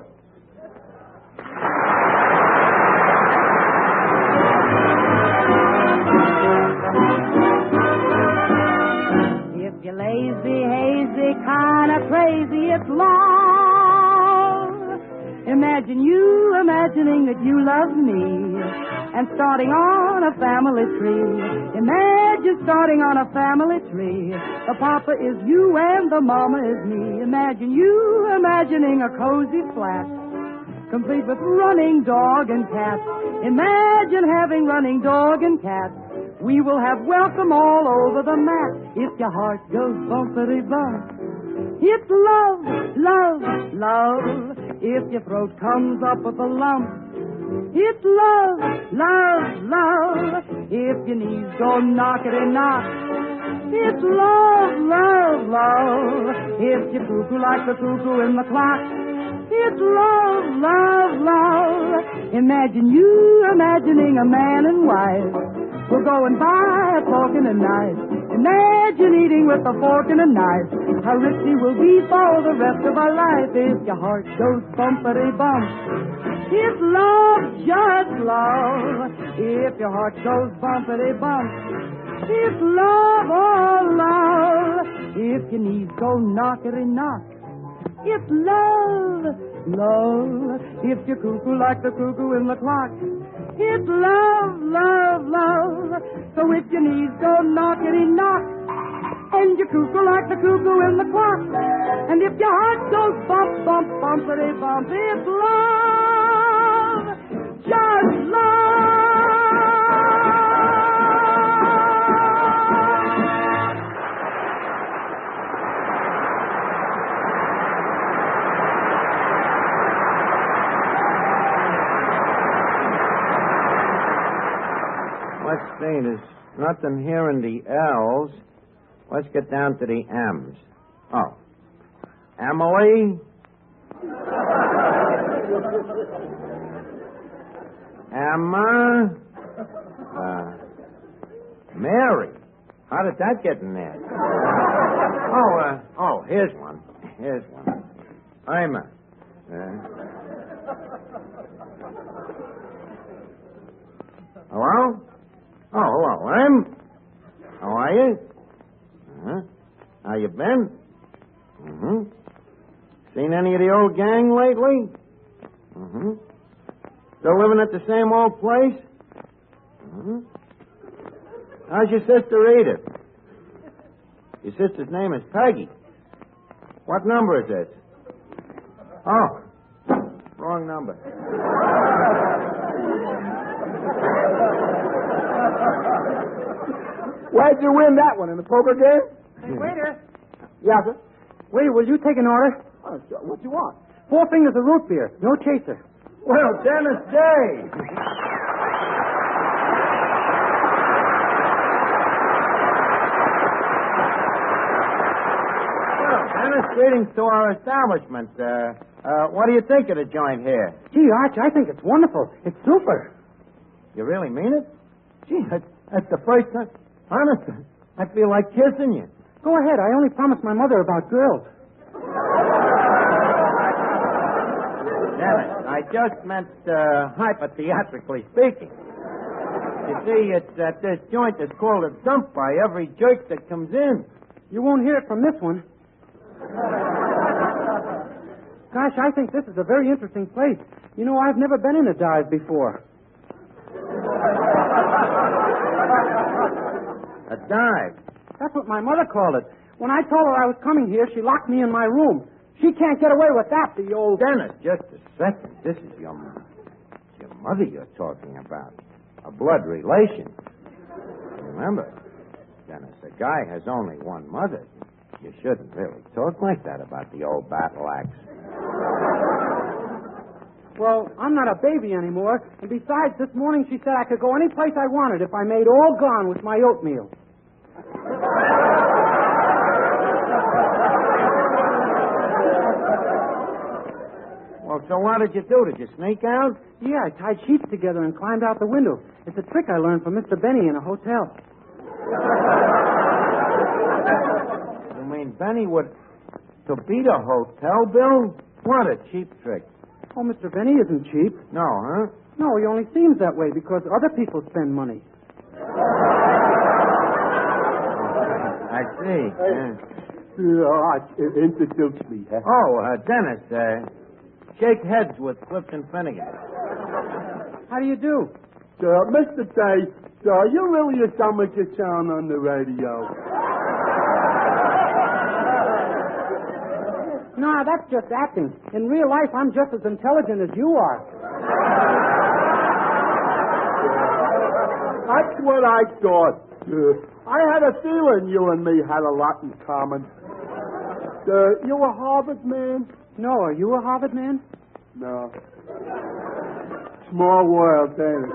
If you're lazy, hazy, kind of crazy, it's love. Imagine you imagining that you love me and starting on a family tree. Imagine starting on a family tree. The papa is you and the mama is me. Imagine you imagining a cozy flat complete with running dog and cat. Imagine having running dog and cat. We will have welcome all over the mat. If your heart goes bumpity bump, it's love, love, love. If your throat comes up with a lump, it's love, love, love. If If your knees go knockety-knock, it's love, love, love. If you cuckoo like the cuckoo in the clock, it's love, love, love. Imagine you imagining a man and wife. We're going by a fork and a knife. Imagine eating with a fork and a knife. How rich he will be for the rest of our life. If your heart goes bumpity-bump, it's love, just love. If your heart goes bumpity-bump, it's love, oh love. If your knees go knockety-knock, it's love, love. If you cuckoo like the cuckoo in the clock, it's love, love, love. So if your knees go knockety-knock, and you cuckoo like the cuckoo in the clock, and if your heart goes bump, bump, bumpity-bump, it's love, just love. Let's see, there's nothing here in the L's. Let's get down to the M's. Oh. Emily? Emma? Mary? How did that get in there? Here's one. Here's one. Irma. Hello? Oh, hello, Em. How are you? How you been? Seen any of the old gang lately? Still living at the same old place? How's your sister Edith? Your sister's name is Peggy. What number is this? Oh, wrong number. Where'd you win that one, in the poker game? Hey, waiter. Yeah, sir. Waiter, will you take an order? Oh, sure. What you want? 4 fingers of root beer. No chaser. Well, Dennis Day. Dennis, greetings to our establishment. What do you think of the joint here? Gee, Arch, I think it's wonderful. It's super. You really mean it? Gee, that's the first time. Honest, I feel like kissing you. Go ahead. I only promised my mother about girls. Dennis, I just meant hypotheatrically speaking. You see, it's at this joint that's called a dump by every jerk that comes in. You won't hear it from this one. Gosh, I think this is a very interesting place. You know, I've never been in a dive before. A dive? That's what my mother called it. When I told her I was coming here, she locked me in my room. She can't get away with that, the old... Dennis, just a second. This is your mother you're talking about. A blood relation. Remember, Dennis, a guy has only one mother. You shouldn't really talk like that about the old battle axe. Well, I'm not a baby anymore. And besides, this morning she said I could go any place I wanted if I made all gone with my oatmeal. Well, so what did you do? Did you sneak out? Yeah, I tied sheets together and climbed out the window. It's a trick I learned from Mr. Benny in a hotel. You mean Benny would... to beat a hotel bill? What a cheap trick. Oh, Mr. Benny isn't cheap. No, huh? No, he only seems that way because other people spend money. I see. Introduce me. Huh? Oh, Dennis, shake heads with Clifton Finnegan. How do you do? Mr. Day, you're really a stomach your sound on the radio. Nah, that's just acting. In real life, I'm just as intelligent as you are. That's what I thought. I had a feeling you and me had a lot in common. You a Harvard man? No, are you a Harvard man? No. Small world, ain't it?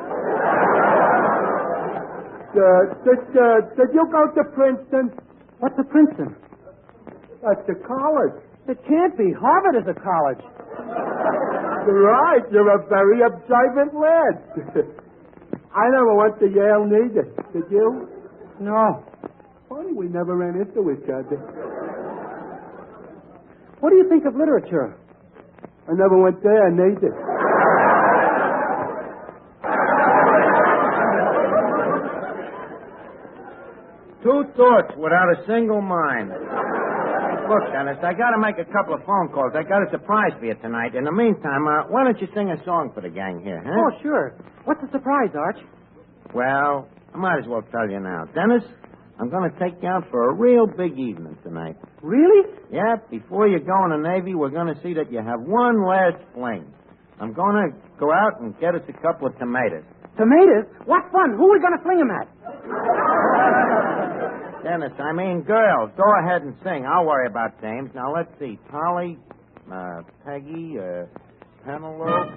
Did you go to Princeton? What's a Princeton? That's a college. It can't be. Harvard is a college. Right. You're a very observant lad. I never went to Yale neither. Did you? No. Funny we never ran into each other. What do you think of literature? I never went there neither. Two thoughts without a single mind. Look, Dennis, I got to make a couple of phone calls. I got a surprise for you tonight. In the meantime, why don't you sing a song for the gang here, huh? Oh, sure. What's the surprise, Arch? Well, I might as well tell you now. Dennis, I'm going to take you out for a real big evening tonight. Really? Yeah, before you go in the Navy, we're going to see that you have one last fling. I'm going to go out and get us a couple of tomatoes. Tomatoes? What fun. Who are we going to fling them at? Dennis, I mean girls. Go ahead and sing. I'll worry about dames. Now, let's see. Polly, Peggy, Penelope.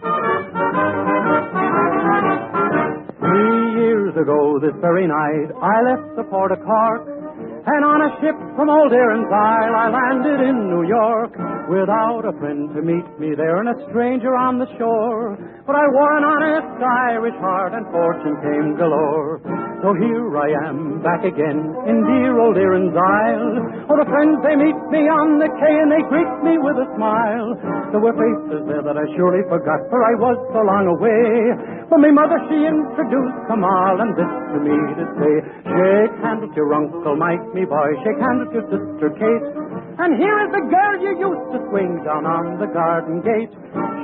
3 years ago this very night, I left the port of Cork, and on a ship from Old Erin's Isle, I landed in New York, without a friend to meet me there and a stranger on the shore. But I wore an honest Irish heart, and fortune came galore. So here I am, back again in dear Old Erin's Isle. Oh, the friends, they meet me on the quay, and they greet me with a smile. There were faces there that I surely forgot, for I was so long away. But my mother, she introduced them all, and this to me to say, shake hands with your Uncle Mike, me boy, shake hands with your sister Kate. And here is the girl you used to swing down on the garden gate.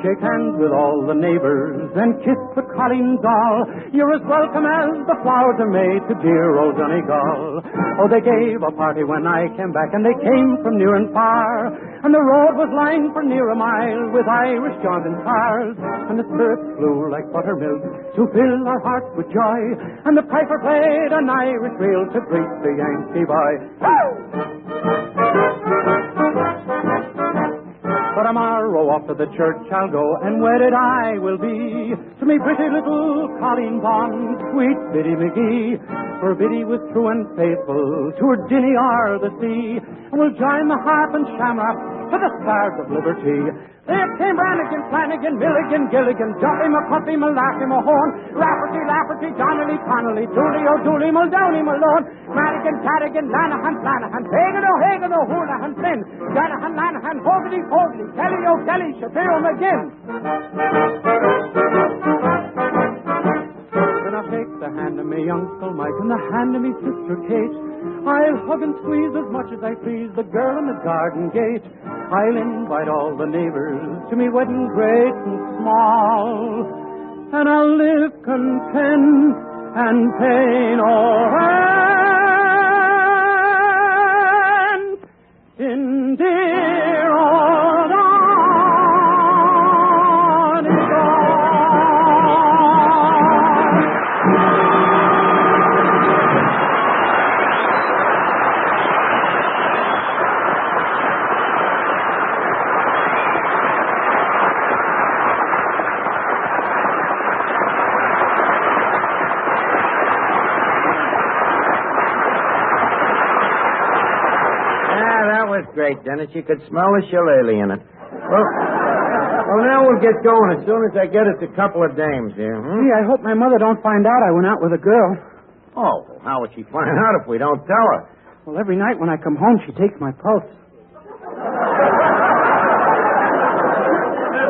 Shake hands with all the neighbors and kiss the Colleen doll. You're as welcome as the flowers are made to dear old Donegal. Oh, they gave a party when I came back, and they came from near and far. And the road was lined for near a mile with Irish jaunting cars. And the spirits flew like buttermilk to fill our hearts with joy. And the piper played an Irish reel to greet the Yankee boy. But tomorrow off to the church I'll go, and wedded I will be to me pretty little Colleen Bond, sweet Biddy McGee. For Biddy was true and faithful to her Dinny or the sea, and we'll join the harp and shamrock to the stars of liberty. There came Brannigan, Flanagan, Milligan, Gilligan, Duffy, McCuffy, Malachi, Mahone, Rafferty, Lafferty, Donnelly, Connolly, Dooley, O'Dooley, Muldowney, Malone, Madigan, Cadigan, Lanahan, Flanahan, Hagan, O'Houlihan, Flynn, Lanahan, Lanahan, Fogarty, Fogarty, Kelly, O'Kelly, Shapiro, McGinn. Then I'll take the hand of me Uncle Mike and the hand of me sister Kate. I'll hug and squeeze as much as I please the girl in the garden gate. I'll invite all the neighbors to me wedding great and small, and I'll live content and pay no rent in dear old Great, Dennis. You could smell the shillelagh in it. Well, now we'll get going as soon as I get us a couple of dames here. Gee, I hope my mother don't find out I went out with a girl. Oh, well, how would she find out if we don't tell her? Well, every night when I come home, she takes my pulse.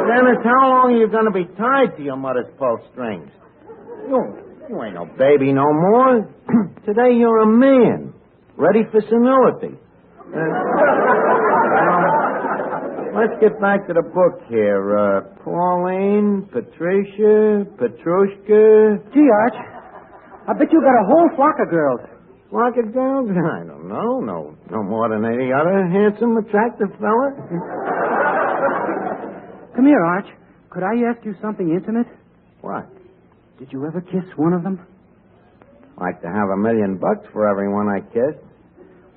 Dennis, how long are you going to be tied to your mother's pulse strings? You ain't no baby no more. Today you're a man, ready for senility. Let's get back to the book here. Pauline, Patricia, Petrushka. Gee, Arch, I bet you got a whole flock of girls. Flock of girls? I don't know. No more than any other handsome, attractive fella. Come here, Arch. Could I ask you something intimate? What? Did you ever kiss one of them? Like to have $1 million for everyone I kissed.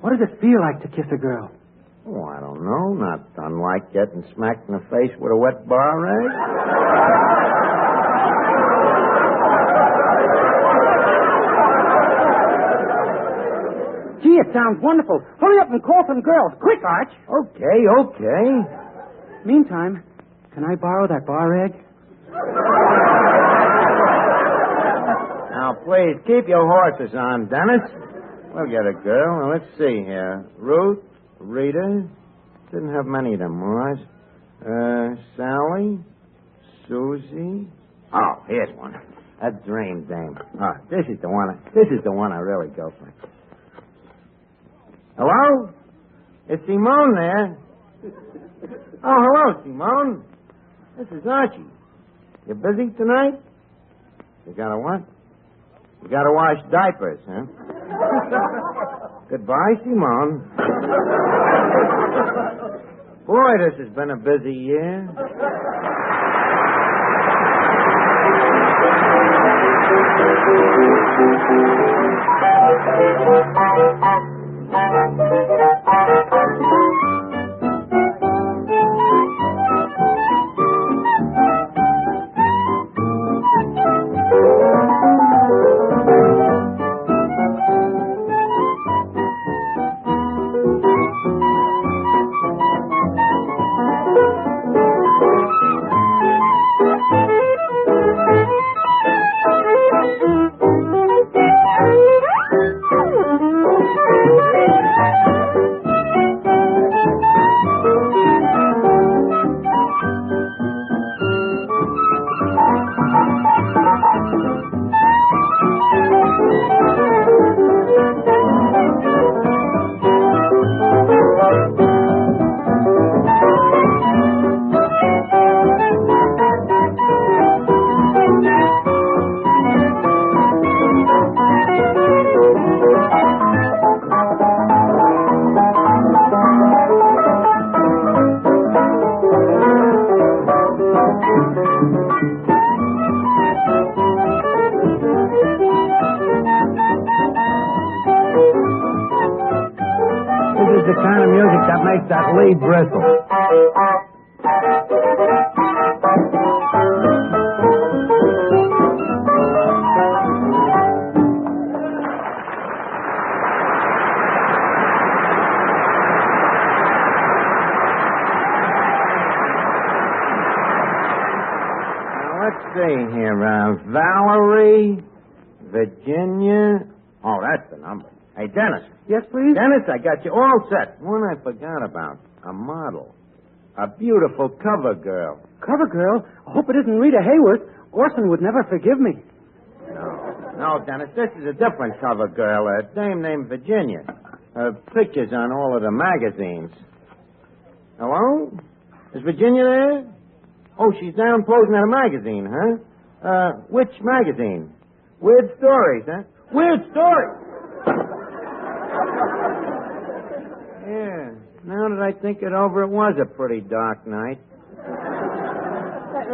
What does it feel like to kiss a girl? Oh, I don't know. Not unlike getting smacked in the face with a wet bar rag. it sounds wonderful. Hurry up and call some girls. Quick, Arch. Okay. Meantime, can I borrow that bar egg? Now, please, keep your horses on, Dennis. We'll get a girl. Now, let's see here. Ruth, Rita. Didn't have many of them, Morris. Sally, Susie. Oh, here's one. A dream dame. Oh, this is the one. This is the one I really go for. Hello? Is Simone there? Oh, hello, Simone. This is Archie. You busy tonight? You gotta what? You gotta wash diapers, huh? Goodbye, Simone. Boy, this has been a busy year. That Lee bristle. Now, let's see here. Valerie, Virginia. Oh, that's the number. Hey, Dennis. Yes, please? Dennis, I got you all set. One I forgot about. A model. A beautiful cover girl. Cover girl? I hope it isn't Rita Hayworth. Orson would never forgive me. No, Dennis, this is a different cover girl. A dame named Virginia. Her picture's on all of the magazines. Hello? Is Virginia there? Oh, she's down posing at a magazine, huh? Which magazine? Weird Stories, huh? Weird Stories! Yeah. Now that I think it over, it was a pretty dark night.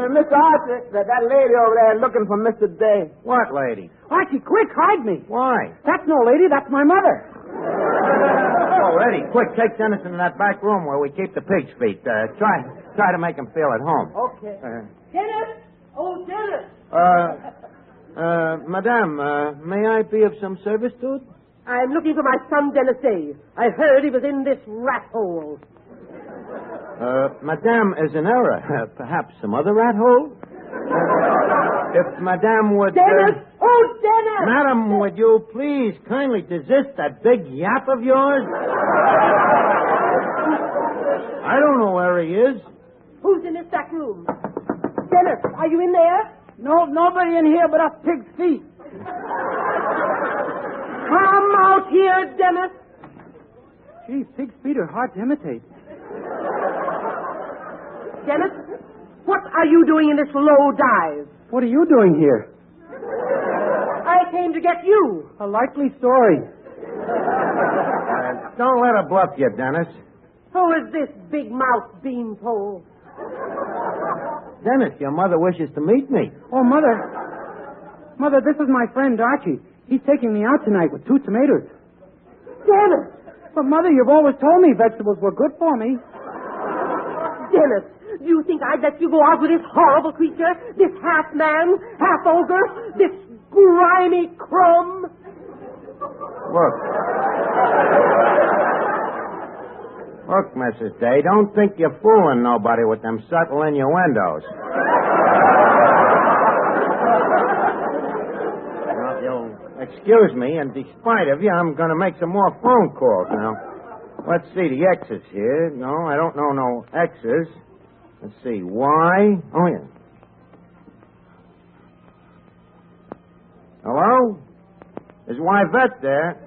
Mr. Archer, that lady over there looking for Mr. Day. What lady? Archie, quick, hide me. Why? That's no lady, that's my mother. Oh, Eddie, quick, take Dennis into that back room where we keep the pig's feet. Try to make him feel at home. Okay. Dennis! Oh, Dennis! Madame, may I be of some service to it? I'm looking for my son, Dennis Day. I heard he was in this rat hole. Madame is in error. Perhaps some other rat hole? If Madame would... Dennis! Oh, Dennis! Madam, would you please kindly desist that big yap of yours? I don't know where he is. Who's in this back room? Dennis, are you in there? No, nobody in here but us pig's feet. Come out here, Dennis. Gee, pig's feet are hard to imitate. Dennis, what are you doing in this low dive? What are you doing here? I came to get you. A likely story. Don't let her bluff you, Dennis. Who is this big mouth beanpole? Dennis, your mother wishes to meet me. Oh, Mother. Mother, this is my friend Archie. He's taking me out tonight with 2 tomatoes. Dennis! But, Mother, you've always told me vegetables were good for me. Dennis, do you think I'd let you go out with this horrible creature? This half-man, half-ogre? This grimy crumb? Look. Look, Mrs. Day, don't think you're fooling nobody with them subtle innuendos. Well, you'll excuse me, and despite of you, I'm going to make some more phone calls now. Let's see, the X's here. No, I don't know no X's. Let's see, Y. Oh, yeah. Hello? Is Yvette there?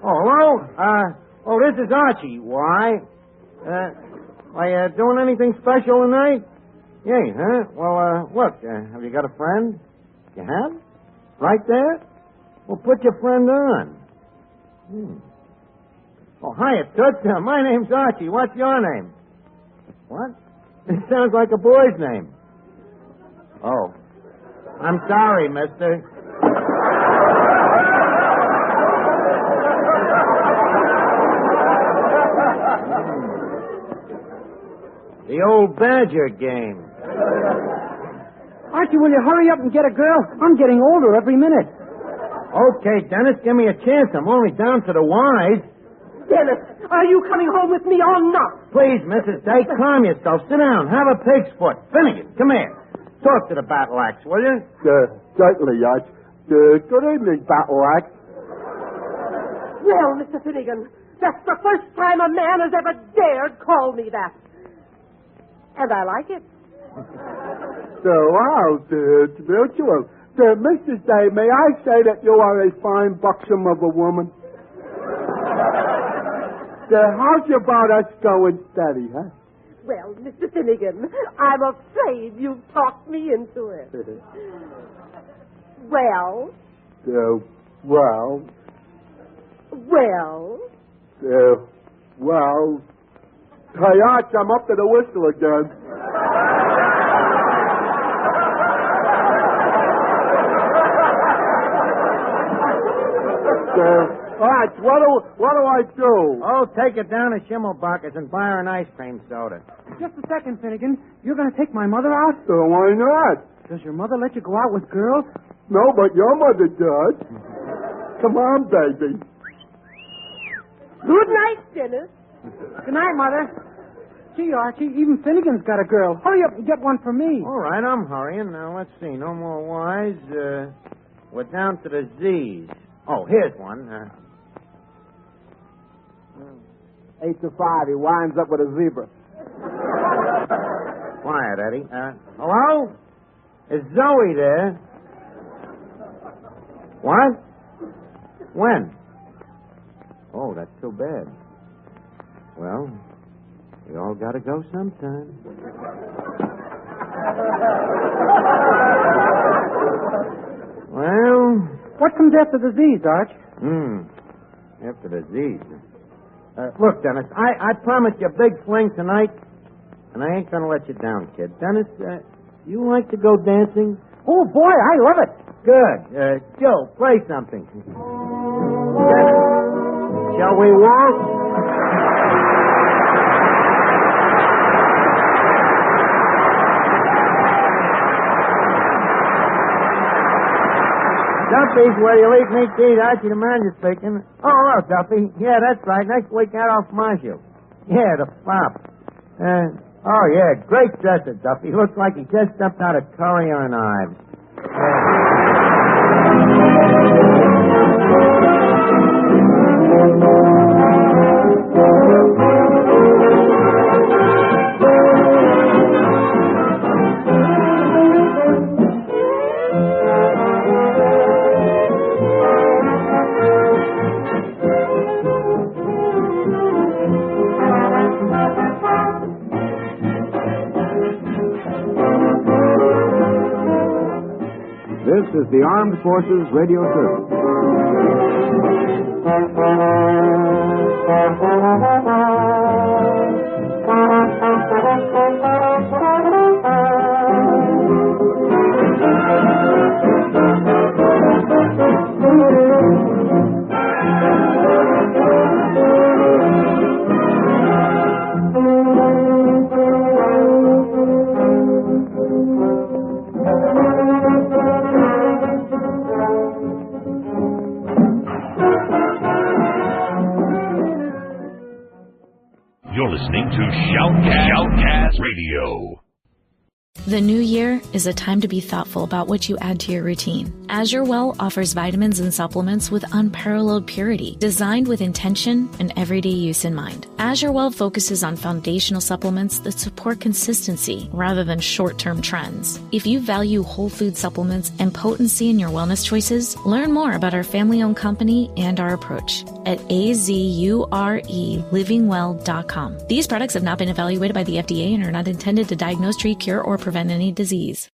Oh, hello? This is Archie. Why? Are you doing anything special tonight? Yeah, huh? Well, look, have you got a friend? You have? Right there? Well, put your friend on. Oh, hiya, Toots. My name's Archie. What's your name? What? It sounds like a boy's name. Oh. I'm sorry, mister. The old badger game. Archie, will you hurry up and get a girl? I'm getting older every minute. Okay, Dennis, give me a chance. I'm only down to the Y's. Dennis, are you coming home with me or not? Please, Mrs. Day, calm yourself. Sit down. Have a pig's foot. Finnegan, come here. Talk to the battle axe, will you? Certainly, Arch. Good evening, battle axe. Well, Mr. Finnegan, that's the first time a man has ever dared call me that. And I like it. Wow, it's mutual. Mrs. Day, may I say that you are a fine buxom of a woman? How's about us going steady, huh? Well, Mr. Finnegan, I'm afraid you've talked me into it. Well? Well, hey, Arch, I'm up to the whistle again. Arch, what do I do? Oh, take it down to Schimmelbacher's and buy her an ice cream soda. Just a second, Finnegan. You're going to take my mother out? Why not? Does your mother let you go out with girls? No, but your mother does. Come on, baby. Good night, Dennis. Good night, Mother. Gee, Archie, even Finnegan's got a girl. Hurry up and get one for me. All right, I'm hurrying. Now, let's see. No more Y's. We're down to the Z's. Oh, here's one. 8 to 5. He winds up with a zebra. Quiet, Eddie. Hello? Is Zoe there? What? When? Oh, that's too bad. Well, we all got to go sometime. Well... What comes after the Z's, Arch? After the Z's. Look, Dennis, I promised you a big fling tonight, and I ain't going to let you down, kid. Dennis, you like to go dancing? Oh, boy, I love it. Good. Joe, play something. Dennis, shall we waltz? Duffy's where you eat meat to eat. Archie the manager speaking. Oh, hello, Duffy. Yeah, that's right. Next week out off Marshall. Yeah, the flop. Oh, yeah, great dresser, Duffy. Looks like he just stepped out of Currier and Ives. This is the Armed Forces Radio Service. Radio. The new year is a time to be thoughtful about what you add to your routine. Azure Well offers vitamins and supplements with unparalleled purity, designed with intention and everyday use in mind. Azure Well focuses on foundational supplements that support consistency rather than short-term trends. If you value whole food supplements and potency in your wellness choices, learn more about our family-owned company and our approach at azurelivingwell.com. These products have not been evaluated by the FDA and are not intended to diagnose, treat, cure, or prevent any disease.